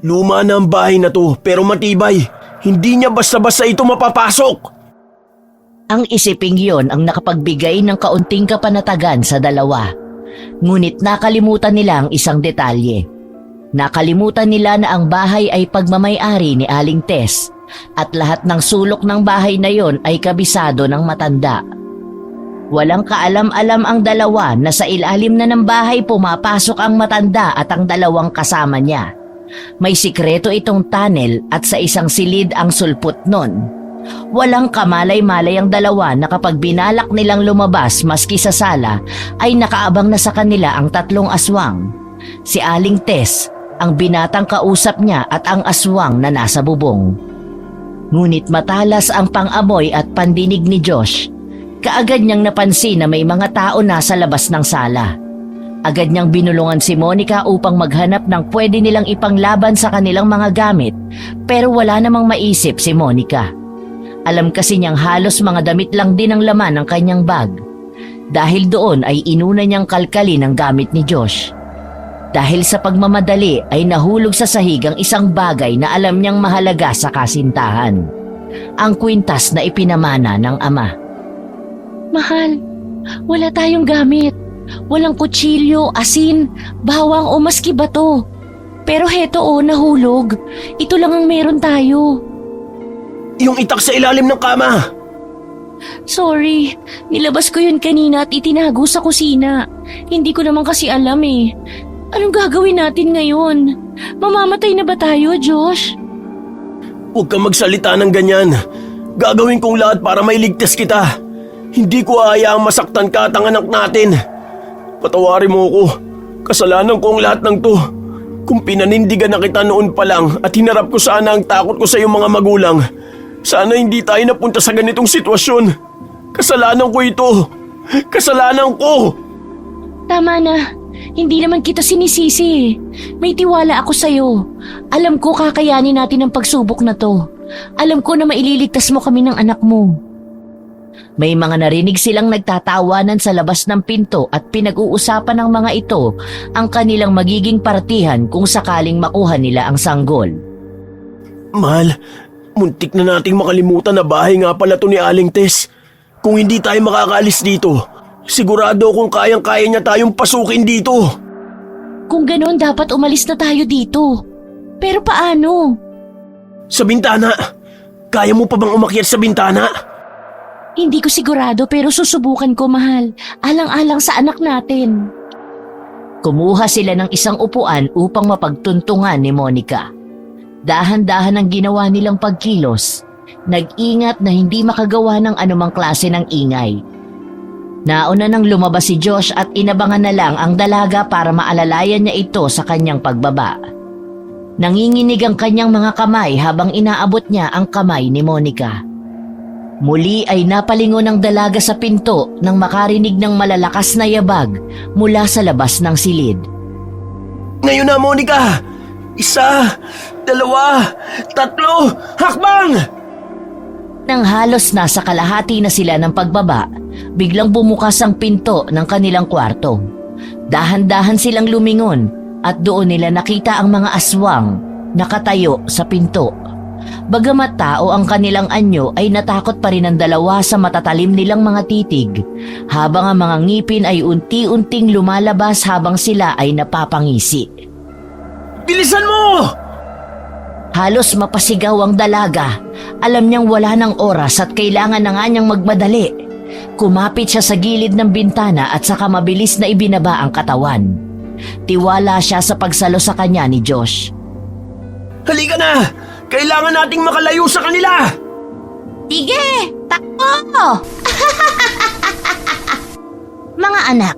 Speaker 1: Luma na ang bahay na to, pero matibay. Hindi niya basta-basta ito mapapasok.
Speaker 2: Ang isiping yon ang nakapagbigay ng kaunting kapanatagan sa dalawa. Ngunit nakalimutan nila ang isang detalye. Nakalimutan nila na ang bahay ay pagmamay-ari ni Aling Tess at lahat ng sulok ng bahay na yon ay kabisado ng matanda. Walang kaalam-alam ang dalawa na sa ilalim na ng bahay pumapasok ang matanda at ang dalawang kasama niya. May sikreto itong tunnel at sa isang silid ang sulpot nun. Walang kamalay-malay ang dalawa na kapag binalak nilang lumabas maski sa sala ay nakaabang na sa kanila ang tatlong aswang. Si Aling Tess, ang binatang kausap niya at ang aswang na nasa bubong. Ngunit matalas ang pang-amoy at pandinig ni Josh. Kaagad niyang napansin na may mga tao na sa labas ng sala. Agad niyang binulungan si Monica upang maghanap ng pwede nilang ipanglaban sa kanilang mga gamit, pero wala namang maisip si Monica. Alam kasi niyang halos mga damit lang din ang laman ng kanyang bag. Dahil doon ay inuna niyang kalkalin ang gamit ni Josh. Dahil sa pagmamadali ay nahulog sa sahig ang isang bagay na alam niyang mahalaga sa kasintahan. Ang kwintas na ipinamana ng ama.
Speaker 5: Mahal, wala tayong gamit. Walang kutsilyo, asin, bawang o maski bato. Pero heto nahulog. Ito lang ang meron tayo.
Speaker 1: Yung itak sa ilalim ng kama.
Speaker 5: Sorry, nilabas ko yun kanina at itinago sa kusina. Hindi ko naman kasi alam eh. Anong gagawin natin ngayon? Mamamatay na ba tayo, Josh?
Speaker 1: Huwag kang magsalita ng ganyan. Gagawin kong lahat para mailigtas kita. Hindi ko hayaang masaktan ka at ang anak natin. Patawarin mo ko. Kasalanan ko ang lahat ng to. Kung pinanindigan na kita noon pa lang at hinarap ko sana ang takot ko sa iyong mga magulang, sana hindi tayo napunta sa ganitong sitwasyon. Kasalanan ko ito. Kasalanan ko.
Speaker 5: Tama na. Hindi naman kita sinisisi. May tiwala ako sa'yo. Alam ko kakayanin natin ang pagsubok na to. Alam ko na maililigtas mo kami ng anak mo.
Speaker 2: May mga narinig silang nagtatawanan sa labas ng pinto at pinag-uusapan ng mga ito ang kanilang magiging partihan kung sakaling makuha nila ang sanggol.
Speaker 1: Mahal, muntik na nating makalimutan na bahay nga pala to ni Aling Tess. Kung hindi tayo makakaalis dito, sigurado kung kayang-kaya niya tayong pasukin dito.
Speaker 5: Kung ganoon, dapat umalis na tayo dito. Pero paano?
Speaker 1: Sa bintana. Kaya mo pa bang umakyat sa bintana?
Speaker 5: Hindi ko sigurado pero susubukan ko, mahal. Alang-alang sa anak natin.
Speaker 2: Kumuha sila ng isang upuan upang mapagtuntungan ni Monica. Dahan-dahan ang ginawa nilang pagkilos. Nag-ingat na hindi makagawa ng anumang klase ng ingay. Nauna nang lumabas si Josh at inabangan na lang ang dalaga para maalalayan niya ito sa kanyang pagbaba. Nanginginig ang kanyang mga kamay habang inaabot niya ang kamay ni Monica. Muli ay napalingon ang dalaga sa pinto nang makarinig ng malalakas na yabag mula sa labas ng silid.
Speaker 1: Ngayon na, Monica! 1, 2, 3, hakbang!
Speaker 2: Nang halos nasa kalahati na sila ng pagbaba, biglang bumukas ang pinto ng kanilang kwarto. Dahan-dahan silang lumingon at doon nila nakita ang mga aswang nakatayo sa pinto. Bagamat tao ang kanilang anyo ay natakot pa rin ang dalawa sa matatalim nilang mga titig, habang ang mga ngipin ay unti-unting lumalabas habang sila ay napapangisi.
Speaker 1: Bilisan mo!
Speaker 2: Halos mapasigaw ang dalaga. Alam niyang wala ng oras at kailangan na nga niyang magmadali. Kumapit siya sa gilid ng bintana at saka mabilis na ibinaba ang katawan. Tiwala siya sa pagsalo sa kanya ni Josh.
Speaker 1: Halika na! Kailangan nating makalayo sa kanila!
Speaker 4: Sige! Takbo! Mga anak,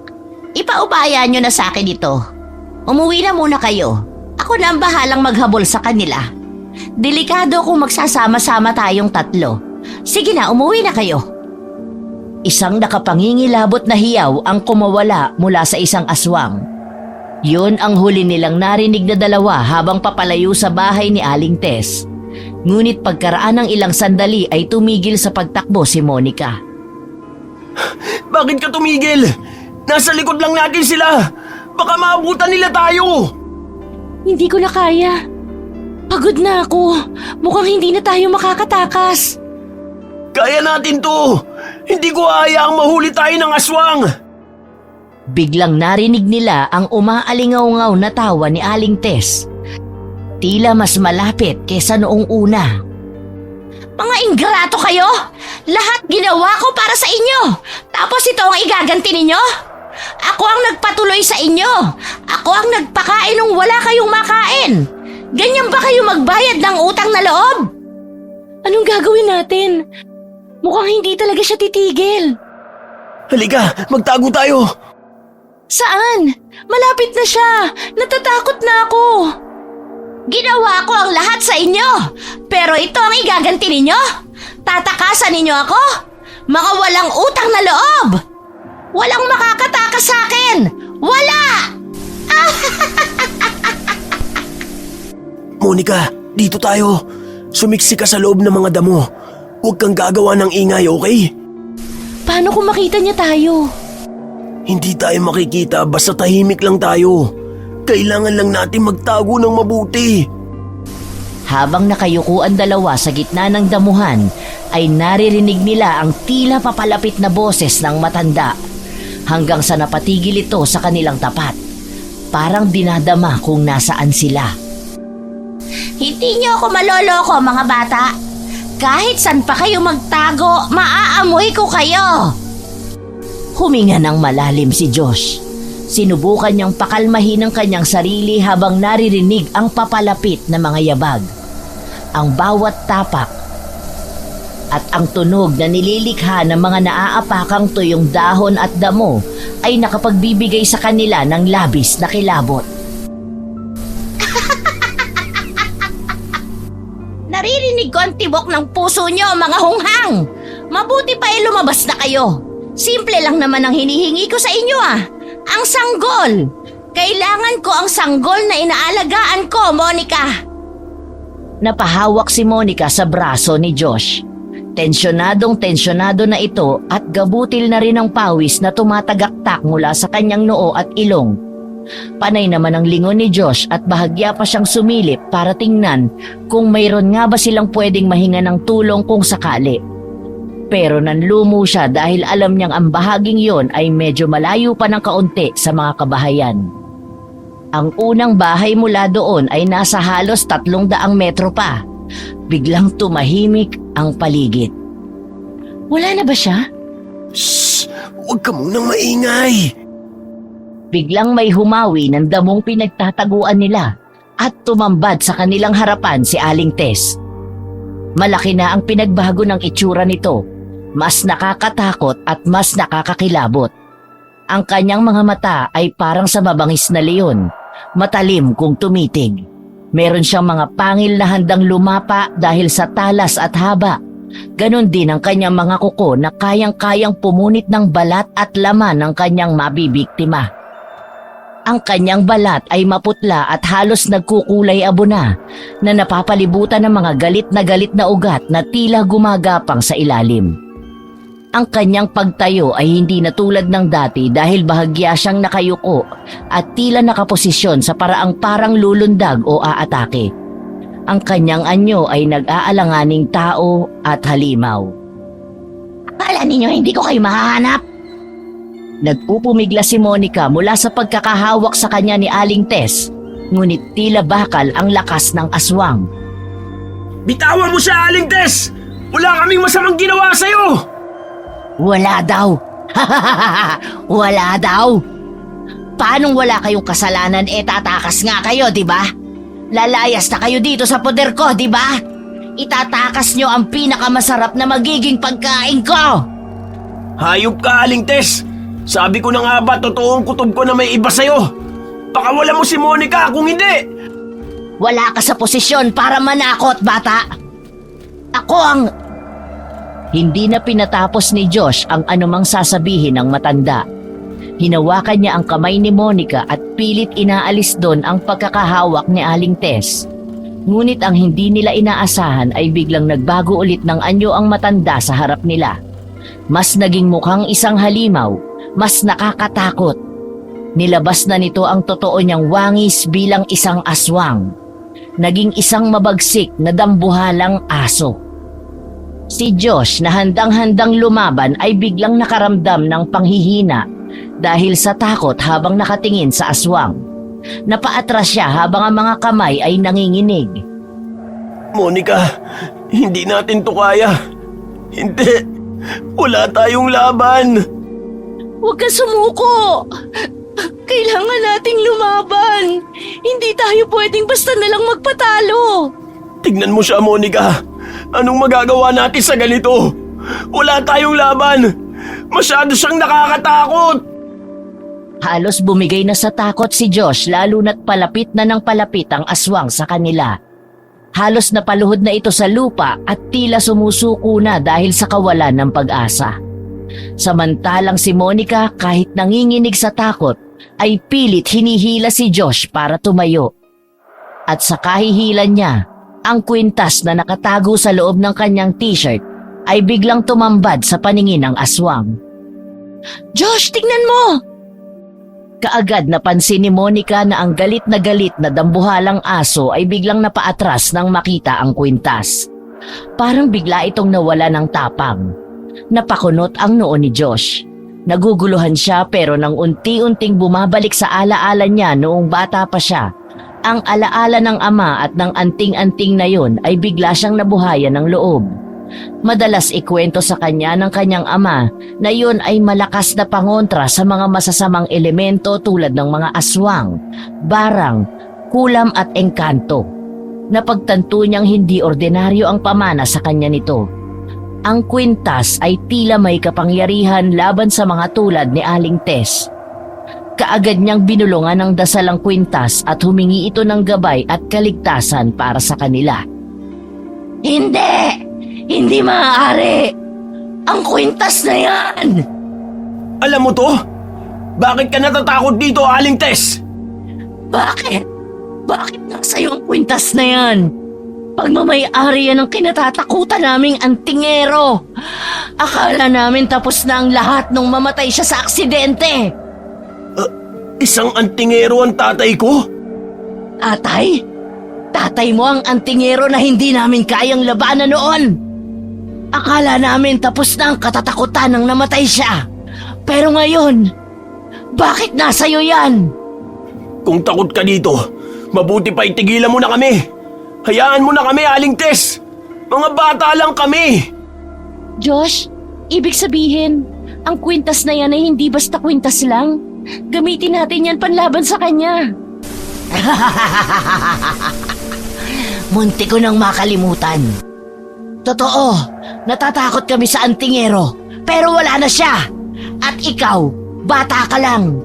Speaker 4: ipaubaya nyo na sa akin ito. Umuwi na muna kayo. Ako na ang bahalang maghabol sa kanila. Delikado kung magsasama-sama tayong 3. Sige na, umuwi na kayo.
Speaker 2: Isang nakapangingilabot na hiyaw ang kumawala mula sa isang aswang. Yun ang huli nilang narinig na dalawa habang papalayo sa bahay ni Aling Tess. Ngunit pagkaraan ng ilang sandali ay tumigil sa pagtakbo si Monica.
Speaker 1: Bakit ka tumigil? Nasa likod lang natin sila! Baka maabutan nila tayo!
Speaker 5: Hindi ko na kaya. Pagod na ako. Mukhang hindi na tayo makakatakas.
Speaker 1: Kaya natin to! Hindi ko hayaang mahuli tayo ng aswang!
Speaker 2: Biglang narinig nila ang umaalingaw-ngaw na tawa ni Aling Tess. Tila mas malapit kesa noong una.
Speaker 4: Mga ingrato kayo! Lahat ginawa ko para sa inyo! Tapos ito ang igaganti ninyo? Ako ang nagpatuloy sa inyo! Ako ang nagpakain nung wala kayong makain! Ganyan ba kayo magbayad ng utang na loob?
Speaker 5: Anong gagawin natin? Mukhang hindi talaga siya titigil.
Speaker 1: Halika, magtago tayo!
Speaker 5: Saan? Malapit na siya! Natatakot na ako!
Speaker 4: Ginawa ko ang lahat sa inyo, pero ito ang igaganti ninyo? Tatakasan ninyo ako? Mga walang utang na loob! Walang makakatakas sa akin! Wala!
Speaker 1: Monica, dito tayo. Sumiksi ka sa loob ng mga damo. Huwag kang gagawa ng ingay, okay?
Speaker 5: Paano kung makita niya tayo?
Speaker 1: Hindi tayo makikita basta tahimik lang tayo. Kailangan lang natin magtago ng mabuti.
Speaker 2: Habang nakayuko ang dalawa sa gitna ng damuhan, ay naririnig nila ang tila papalapit na boses ng matanda. Hanggang sa napatigil ito sa kanilang tapat. Parang dinadama kung nasaan sila.
Speaker 4: Hindi niyo ako maloloko, mga bata. Kahit saan pa kayo magtago, maaamoy ko kayo.
Speaker 2: Huminga ng malalim si Josh. Sinubukan niyang pakalmahin ang kanyang sarili habang naririnig ang papalapit na mga yabag. Ang bawat tapak at ang tunog na nililikha ng mga naaapakang tuyong dahon at damo ay nakapagbibigay sa kanila ng labis na kilabot.
Speaker 4: Naririnig ko ang tibok ng puso niyo, mga hunghang. Mabuti pa ay lumabas na kayo. Simple lang naman ang hinihingi ko sa inyo Ang sanggol. Kailangan ko ang sanggol na inaalagaan ko, Monica.
Speaker 2: Napahawak si Monica sa braso ni Josh. Tensyonado na ito at gabutil na rin ang pawis na tumatagaktak mula sa kanyang noo at ilong. Panay naman ang lingon ni Josh at bahagya pa siyang sumilip para tingnan kung mayroon nga ba silang pwedeng mahinga ng tulong kung sakali. Pero nanlumo siya dahil alam niyang ang bahaging yon ay medyo malayo pa ng kaunti sa mga kabahayan. Ang unang bahay mula doon ay nasa halos 300 metro pa. Biglang tumahimik ang paligid.
Speaker 5: Wala na ba siya?
Speaker 1: Shh! Huwag ka munang maingay.
Speaker 2: Biglang may humawi ng damong pinagtataguan nila at tumambad sa kanilang harapan si Aling Tess. Malaki na ang pinagbago ng itsura nito. Mas nakakatakot at mas nakakakilabot. Ang kanyang mga mata ay parang sa mabangis na leon, matalim kung tumitig. Meron siyang mga pangil na handang lumapa dahil sa talas at haba. Ganon din ang kanyang mga kuko na kayang-kayang pumunit ng balat at laman ng kanyang mabibiktima. Ang kanyang balat ay maputla at halos nagkukulay abo na napapalibutan ng mga galit na ugat na tila gumagapang sa ilalim. Ang kanyang pagtayo ay hindi na tulad ng dati dahil bahagya siyang nakayuko at tila nakaposisyon sa paraang parang lulundag o aatake. Ang kanyang anyo ay nag-aalanganing tao at halimaw.
Speaker 4: Akala ninyo hindi ko kayo mahahanap?
Speaker 2: Nagpupumigla si Monica mula sa pagkakahawak sa kanya ni Aling Tess, ngunit tila bakal ang lakas ng aswang.
Speaker 1: Bitawan mo siya, Aling Tess! Wala kaming masamang ginawa sa'yo!
Speaker 2: Wala daw. Wala daw. Paanong wala kayong kasalanan tatakas nga kayo, di ba? Lalayas na kayo dito sa poder ko, di ba? Itatakas nyo ang pinakamasarap na magiging pagkain ko.
Speaker 1: Hayop ka, Aling Tess! Sabi ko na nga ba, totoong kutob ko na may iba sa'yo. Pakawalan mo si Monica kung hindi.
Speaker 2: Wala ka sa posisyon para manakot, bata. Ako ang... Hindi na pinatapos ni Josh ang anumang sasabihin ng matanda. Hinawakan niya ang kamay ni Monica at pilit inaalis doon ang pagkakahawak ni Aling Tess. Ngunit ang hindi nila inaasahan ay biglang nagbago ulit ng anyo ang matanda sa harap nila. Mas naging mukhang isang halimaw, mas nakakatakot. Nilabas na nito ang totoo niyang wangis bilang isang aswang. Naging isang mabagsik na dambuhalang aso. Si Josh na handang-handang lumaban ay biglang nakaramdam ng panghihina dahil sa takot habang nakatingin sa aswang. Napaatras siya habang ang mga kamay ay nanginginig.
Speaker 1: Monica, hindi natin to kaya. Hindi. Wala tayong laban.
Speaker 5: Huwag ka sumuko! Kailangan nating lumaban! Hindi tayo pwedeng basta nalang magpatalo!
Speaker 1: Tignan mo siya, Monica. Anong magagawa natin sa ganito? Wala tayong laban. Masyado siyang nakakatakot.
Speaker 2: Halos bumigay na sa takot si Josh lalo na't palapit na ng palapit ang aswang sa kanila. Halos napaluhod na ito sa lupa at tila sumusuko na dahil sa kawalan ng pag-asa. Samantalang si Monica kahit nanginginig sa takot ay pilit hinihila si Josh para tumayo. At sa kahihilan niya, ang kwintas na nakatago sa loob ng kanyang t-shirt ay biglang tumambad sa paningin ng aswang.
Speaker 5: Josh, tignan mo!
Speaker 2: Kaagad napansin ni Monica na ang galit na dambuhalang aso ay biglang napaatras nang makita ang kwintas. Parang bigla itong nawala ng tapang. Napakunot ang noo ni Josh. Naguguluhan siya pero nang unti-unting bumabalik sa alaala niya noong bata pa siya, ang alaala ng ama at ng anting-anting na yun ay bigla siyang nabuhayan ng loob. Madalas ikwento sa kanya ng kanyang ama na yun ay malakas na pangontra sa mga masasamang elemento tulad ng mga aswang, barang, kulam at engkanto. Napagtanto niyang hindi ordinaryo ang pamana sa kanya nito. Ang kwintas ay tila may kapangyarihan laban sa mga tulad ni Aling Tess. Kaagad niyang binulungan ng dasal ang kwintas at humingi ito ng gabay at kaligtasan para sa kanila.
Speaker 5: Hindi! Hindi maaari! Ang kwintas na yan!
Speaker 1: Alam mo to? Bakit ka natatakot dito, Aling Tess?
Speaker 5: Bakit? Bakit nasa iyo ang kwintas na yan? Pagmamay-ari yan ang kinatatakutan naming antingero. Akala namin tapos na ang lahat nung mamatay siya sa aksidente.
Speaker 1: Isang antingero ang tatay ko?
Speaker 5: Tatay? Tatay mo ang antingero na hindi namin kayang labanan noon. Akala namin tapos na ang katatakutan nang namatay siya. Pero ngayon, bakit nasa iyo yan?
Speaker 1: Kung takot ka dito, mabuti pa itigilan mo na kami. Hayaan mo na kami, Aling Tess. Mga bata lang kami.
Speaker 5: Josh, ibig sabihin, ang kwintas na yan ay hindi basta kwintas lang. Gamitin natin yan panlaban sa kanya.
Speaker 2: Munti ko nang makalimutan. Totoo, natatakot kami sa antingero, pero wala na siya. At ikaw, bata ka lang.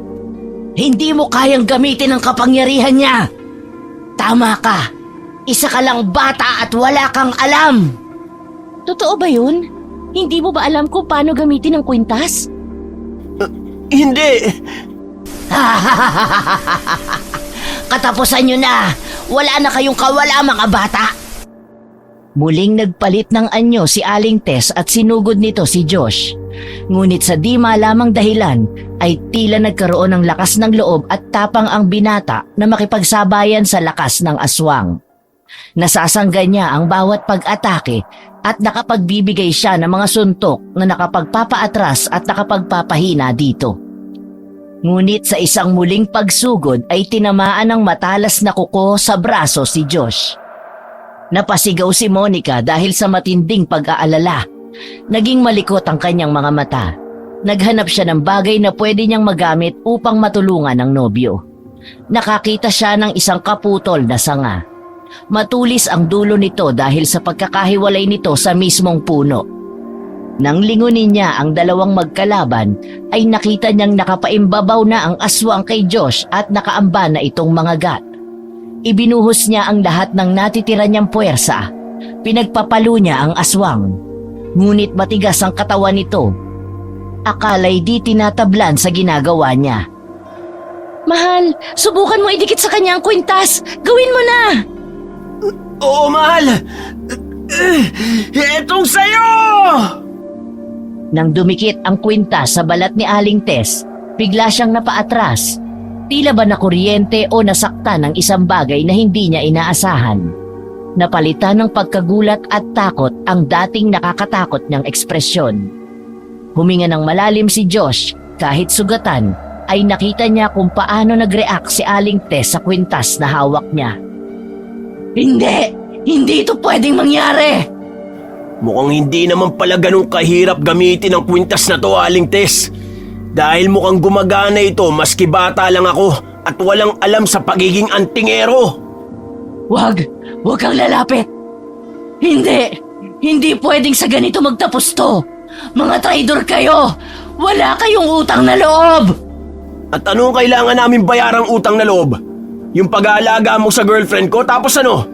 Speaker 2: Hindi mo kayang gamitin ang kapangyarihan niya. Tama ka, isa ka lang bata at wala kang alam.
Speaker 5: Totoo ba yun? Hindi mo ba alam kung paano gamitin ang kwintas?
Speaker 1: Hindi.
Speaker 2: Katapusan nyo na. Wala na kayong kawala, mga bata. Muling nagpalit ng anyo si Aling Tess at sinugod nito si Josh. Ngunit sa di malamang dahilan ay tila nagkaroon ng lakas ng loob at tapang ang binata na makipagsabayan sa lakas ng aswang. Nasasangga niya ang bawat pag-atake at nakapagbibigay siya ng mga suntok na nakapagpapaatras at nakapagpapahina dito. Ngunit sa isang muling pagsugod ay tinamaan ng matalas na kuko sa braso si Josh. Napasigaw si Monica dahil sa matinding pag-aalala. Naging malikot ang kanyang mga mata. Naghanap siya ng bagay na pwede niyang magamit upang matulungan ang nobyo. Nakakita siya ng isang kaputol na sanga. Matulis ang dulo nito dahil sa pagkakahiwalay nito sa mismong puno. Nang lingunin niya ang dalawang magkalaban, ay nakita niyang nakapaimbabaw na ang aswang kay Josh at nakaamba na itong mga gat. Ibinuhos niya ang lahat ng natitira niyang puwersa. Pinagpapalo niya ang aswang. Ngunit matigas ang katawan nito. Akala'y di tinatablan sa ginagawa niya.
Speaker 5: Mahal, subukan mo idikit sa kanya ang kwintas. Gawin mo na!
Speaker 1: Oo, mahal. Etong sayo!
Speaker 2: Nang dumikit ang kwintas sa balat ni Aling Tess, bigla siyang napaatras. Tila ba nakuryente o nasakta ng isang bagay na hindi niya inaasahan. Napalitan ng pagkagulat at takot ang dating nakakatakot niyang ekspresyon. Huminga ng malalim si Josh, kahit sugatan, ay nakita niya kung paano nag-react si Aling Tess sa kwintas na hawak niya.
Speaker 5: Hindi! Hindi ito pwedeng mangyari!
Speaker 1: Mukhang hindi naman pala ganun kahirap gamitin ang kwintas na to, Aling Tess. Dahil mukhang gumagana ito maski bata lang ako at walang alam sa pagiging antingero.
Speaker 5: Wag kang lalapit. Hindi pwedeng sa ganito magtapos to. Mga traidor kayo. Wala kayong utang na loob.
Speaker 1: At anong kailangan namin bayarang utang na loob? Yung pag-aalaga mo sa girlfriend ko tapos ano?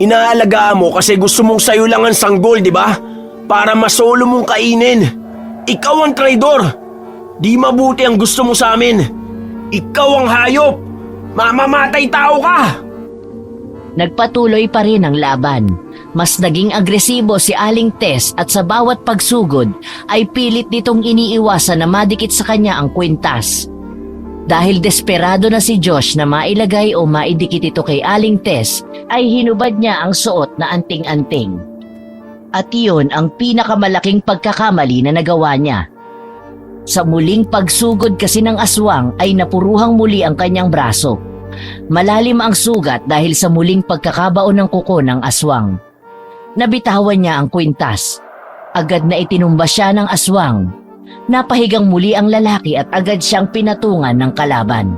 Speaker 1: Inaalagaan mo kasi gusto mong sayo lang ang sanggol, di ba? Para masolo mong kainin. Ikaw ang traidor. Di mabuti ang gusto mo sa amin. Ikaw ang hayop. Mamamatay tao ka.
Speaker 2: Nagpatuloy pa rin ang laban. Mas naging agresibo si Aling Tess at sa bawat pagsugod ay pilit nitong iniiwasan na madikit sa kanya ang kwintas. Dahil desperado na si Josh na mailagay o maidikit ito kay Aling Tess, ay hinubad niya ang suot na anting-anting. At iyon ang pinakamalaking pagkakamali na nagawa niya. Sa muling pagsugod kasi ng aswang ay napuruhang muli ang kanyang braso. Malalim ang sugat dahil sa muling pagkakabaon ng kuko ng aswang. Nabitawan niya ang kwintas. Agad na itinumba siya ng aswang. Napahigang muli ang lalaki at agad siyang pinatungan ng kalaban.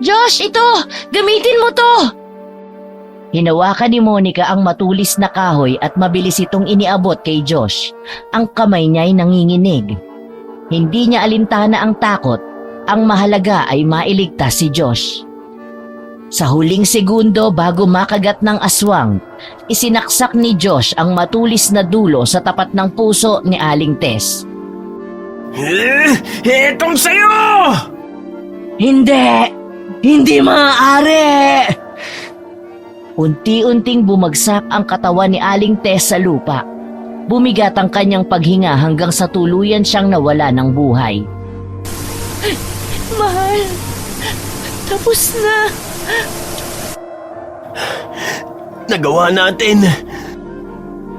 Speaker 5: Josh, ito! Gamitin mo to!
Speaker 2: Hinawakan ni Monica ang matulis na kahoy at mabilis itong iniabot kay Josh. Ang kamay niya'y nanginginig. Hindi niya alintana ang takot. Ang mahalaga ay mailigtas si Josh. Sa huling segundo bago makagat ng aswang, isinaksak ni Josh ang matulis na dulo sa tapat ng puso ni Aling Tess.
Speaker 1: Etong sayo!
Speaker 2: Hindi! Hindi maaari! Unti-unting bumagsak ang katawan ni Aling Tess sa lupa. Bumigat ang kanyang paghinga hanggang sa tuluyan siyang nawala ng buhay.
Speaker 5: Mahal, tapos na.
Speaker 1: Nagawa natin.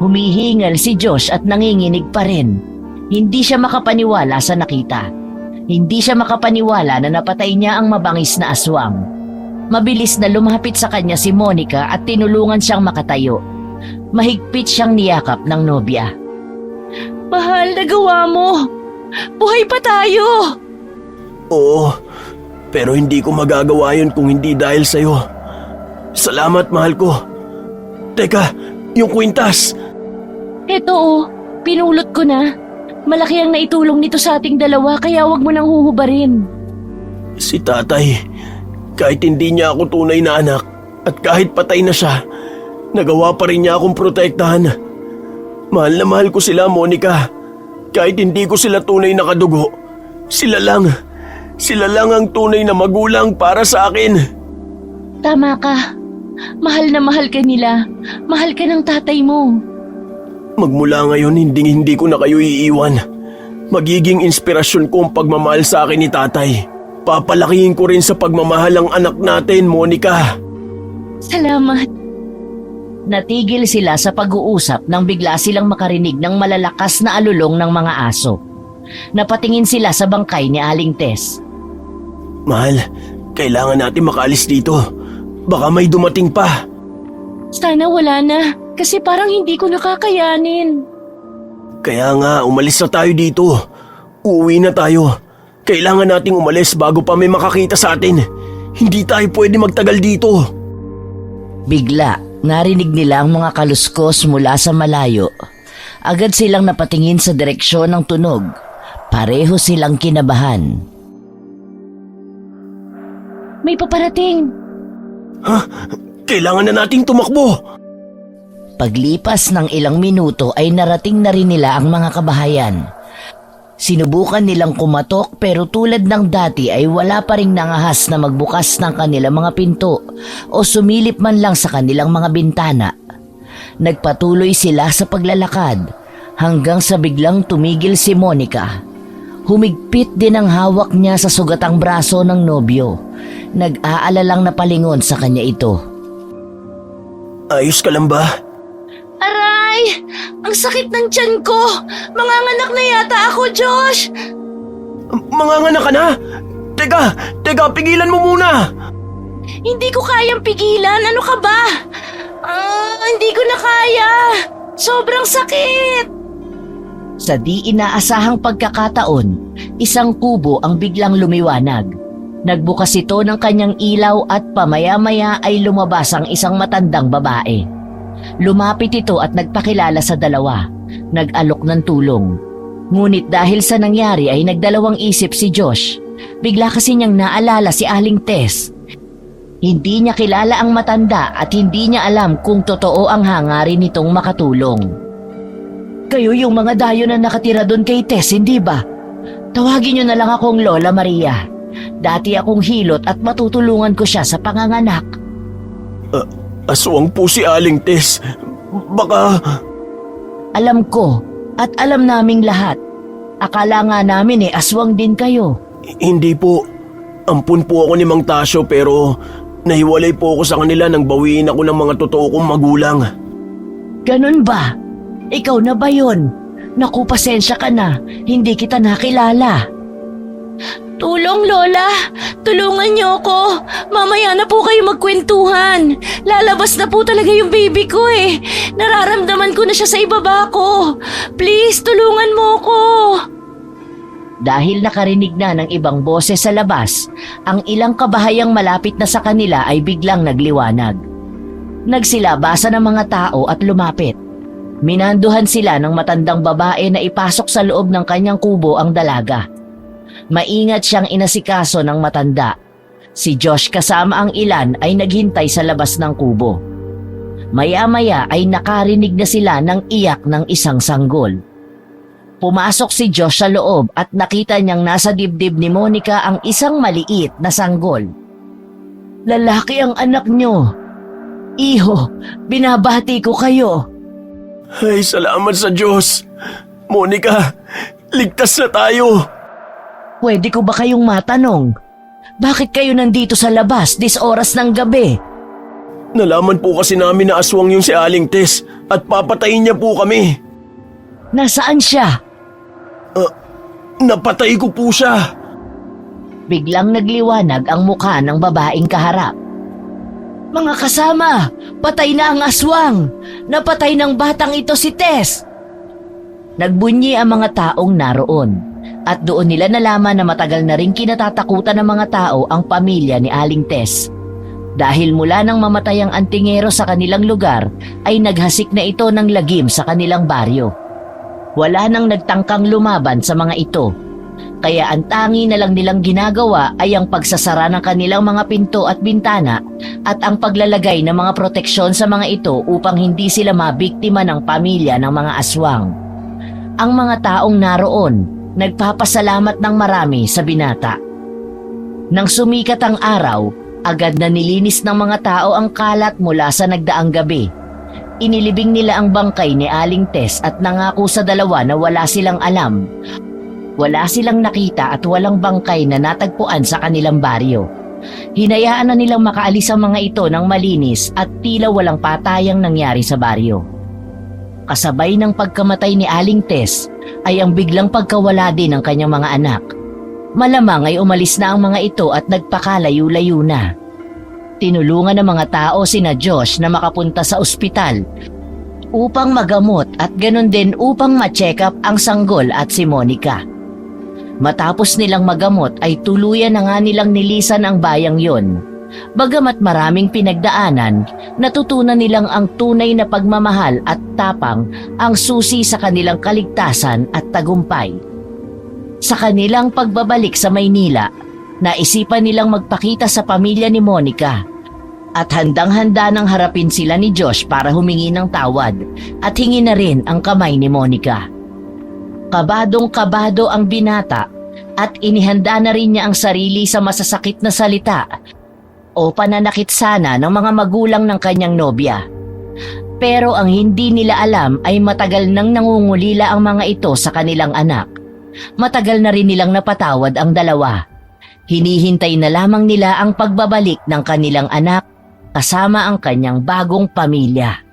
Speaker 2: Humihingal si Josh at nanginginig pa rin. Hindi siya makapaniwala sa nakita. Hindi siya makapaniwala na napatay niya ang mabangis na aswang. Mabilis na lumapit sa kanya si Monica at tinulungan siyang makatayo. Mahigpit siyang niyakap ng nobya.
Speaker 5: Mahal, nagawa mo. Buhay pa tayo.
Speaker 1: Oo, pero hindi ko magagawa yun kung hindi dahil sa'yo. Salamat, mahal ko. Teka, yung kwintas.
Speaker 5: Eto pinulot ko na. Malaki ang naitulong nito sa ating dalawa kaya wag mo nang huhubarin.
Speaker 1: Si tatay, kahit hindi niya ako tunay na anak at kahit patay na siya, nagawa pa rin niya akong protektahan. Mahal na mahal ko sila, Monica. Kahit hindi ko sila tunay na kadugo, sila lang ang tunay na magulang para sa akin.
Speaker 5: Tama ka. Mahal na mahal ka nila. Mahal ka ng tatay mo.
Speaker 1: Magmula ngayon, hindi ko na kayo iiwan. Magiging inspirasyon ko ang pagmamahal sa akin ni tatay. Papalakihin ko rin sa pagmamahal ang anak natin, Monica.
Speaker 5: Salamat.
Speaker 2: Natigil sila sa pag-uusap nang bigla silang makarinig ng malalakas na alulong ng mga aso. Napatingin sila sa bangkay ni Aling Tess.
Speaker 1: Mahal, kailangan natin makaalis dito. Baka may dumating pa.
Speaker 5: Sana wala na. Kasi parang hindi ko nakakayanin.
Speaker 1: Kaya nga, umalis na tayo dito. Uuwi na tayo. Kailangan nating umalis bago pa may makakita sa atin. Hindi tayo pwede magtagal dito.
Speaker 2: Bigla, narinig nila ang mga kaluskos mula sa malayo. Agad silang napatingin sa direksyon ng tunog. Pareho silang kinabahan.
Speaker 5: May paparating.
Speaker 1: Ha? Kailangan na nating tumakbo.
Speaker 2: Paglipas ng ilang minuto ay narating na rin nila ang mga kabahayan. Sinubukan nilang kumatok pero tulad ng dati ay wala pa ring nangahas na magbukas ng kanilang mga pinto o sumilip man lang sa kanilang mga bintana. Nagpatuloy sila sa paglalakad hanggang sa biglang tumigil si Monica. Humigpit din ang hawak niya sa sugatang braso ng nobyo. Nag-aalalang napalingon sa kanya ito.
Speaker 1: Ayos ka lang ba?
Speaker 5: Aray! Ang sakit ng tiyan ko! Manganganak na yata ako, Josh!
Speaker 1: Manganganak ka na? Teka, pigilan mo muna!
Speaker 5: Hindi ko kayang pigilan. Ano ka ba? Hindi ko na kaya. Sobrang sakit.
Speaker 2: Sa di inaasahang pagkakataon, isang kubo ang biglang lumiwanag. Nagbukas ito ng kanyang ilaw at pamaya-maya ay lumabas ang isang matandang babae. Lumapit ito at nagpakilala sa dalawa. Nag-alok ng tulong. Ngunit dahil sa nangyari ay nagdalawang isip si Josh.
Speaker 4: Bigla kasi niyang naalala si Aling Tess. Hindi niya kilala ang matanda at hindi niya alam kung totoo ang hangarin nitong makatulong. Kayo yung mga dayo na nakatira doon kay Tess, hindi ba? Tawagin niyo na lang akong Lola Maria. Dati akong hilot at matutulungan ko siya sa panganganak.
Speaker 1: Aswang po si Aling Tess. Baka...
Speaker 4: Alam ko at alam naming lahat. Akala nga namin aswang din kayo.
Speaker 1: Hindi po. Ampun po ako ni Mang Tasyo pero nahiwalay po ako sa kanila nang bawiin ako ng mga totoo kong magulang.
Speaker 4: Ganun ba? Ikaw na ba yun? Naku, pasensya ka na. Hindi kita nakilala.
Speaker 5: Tulong, Lola! Tulungan niyo ako! Mamaya na po kayo magkwentuhan! Lalabas na po talaga yung baby ko eh! Nararamdaman ko na siya sa ibaba ko! Please, tulungan mo ko!
Speaker 4: Dahil nakarinig na ng ibang boses sa labas, ang ilang kabahayang malapit na sa kanila ay biglang nagliwanag. Nagsilabasan ang mga tao at lumapit. Minanduhan sila ng matandang babae na ipasok sa loob ng kanyang kubo ang dalaga. Maingat siyang inasikaso ng matanda. Si Josh kasama ang ilan ay naghintay sa labas ng kubo. Maya-maya ay nakarinig na sila ng iyak ng isang sanggol. Pumasok si Josh sa loob at nakita niyang nasa dibdib ni Monica ang isang maliit na sanggol. Lalaki ang anak niyo. Iho, binabati ko kayo.
Speaker 1: Ay, salamat sa Diyos. Monica, ligtas na tayo.
Speaker 4: Pwede ko ba kayong matanong? Bakit kayo nandito sa labas dis oras ng gabi?
Speaker 1: Nalaman po kasi namin na aswang yung si Aling Tess at papatayin niya po kami.
Speaker 4: Nasaan siya?
Speaker 1: Napatay ko po siya.
Speaker 4: Biglang nagliwanag ang mukha ng babaeng kaharap. Mga kasama, patay na ang aswang. Napatay ng batang ito si Tess. Nagbunyi ang mga taong naroon. At doon nila nalaman na matagal na rin kinatatakutan ng mga tao ang pamilya ni Aling Tess. Dahil mula nang mamatay ang antingero sa kanilang lugar, ay naghasik na ito ng lagim sa kanilang baryo. Wala nang nagtangkang lumaban sa mga ito. Kaya ang tangi na lang nilang ginagawa ay ang pagsasara ng kanilang mga pinto at bintana at ang paglalagay ng mga proteksyon sa mga ito upang hindi sila mabiktima ng pamilya ng mga aswang. Ang mga taong naroon nagpapasalamat ng marami sa binata. Nang sumikat ang araw, agad na nilinis ng mga tao ang kalat mula sa nagdaang gabi. Inilibing nila ang bangkay ni Aling Tess at nangako sa dalawa na wala silang alam. Wala silang nakita at walang bangkay na natagpuan sa kanilang baryo. Hinayaan na nilang makaalis ang mga ito ng malinis at tila walang patayang nangyari sa baryo. Kasabay ng pagkamatay ni Aling Tess ay ang biglang pagkawala din ng kanyang mga anak. Malamang ay umalis na ang mga ito at nagpakalayo-layo na. Tinulungan ng mga tao sina Josh na makapunta sa ospital upang magamot at ganun din upang ma-check up ang sanggol at si Monica. Matapos nilang magamot ay tuluyan na nga nilang nilisan ang bayang yon. Bagamat maraming pinagdaanan, natutunan nilang ang tunay na pagmamahal at tapang ang susi sa kanilang kaligtasan at tagumpay. Sa kanilang pagbabalik sa Maynila, naisipan nilang magpakita sa pamilya ni Monica at handang-handa nang harapin sila ni Josh para humingi ng tawad at hingi na rin ang kamay ni Monica. Kabadong-kabado ang binata at inihanda na rin niya ang sarili sa masasakit na salita o pananakit sana ng mga magulang ng kanyang nobya. Pero ang hindi nila alam ay matagal nang nangungulila ang mga ito sa kanilang anak. Matagal na rin nilang napatawad ang dalawa. Hinihintay na lamang nila ang pagbabalik ng kanilang anak kasama ang kanyang bagong pamilya.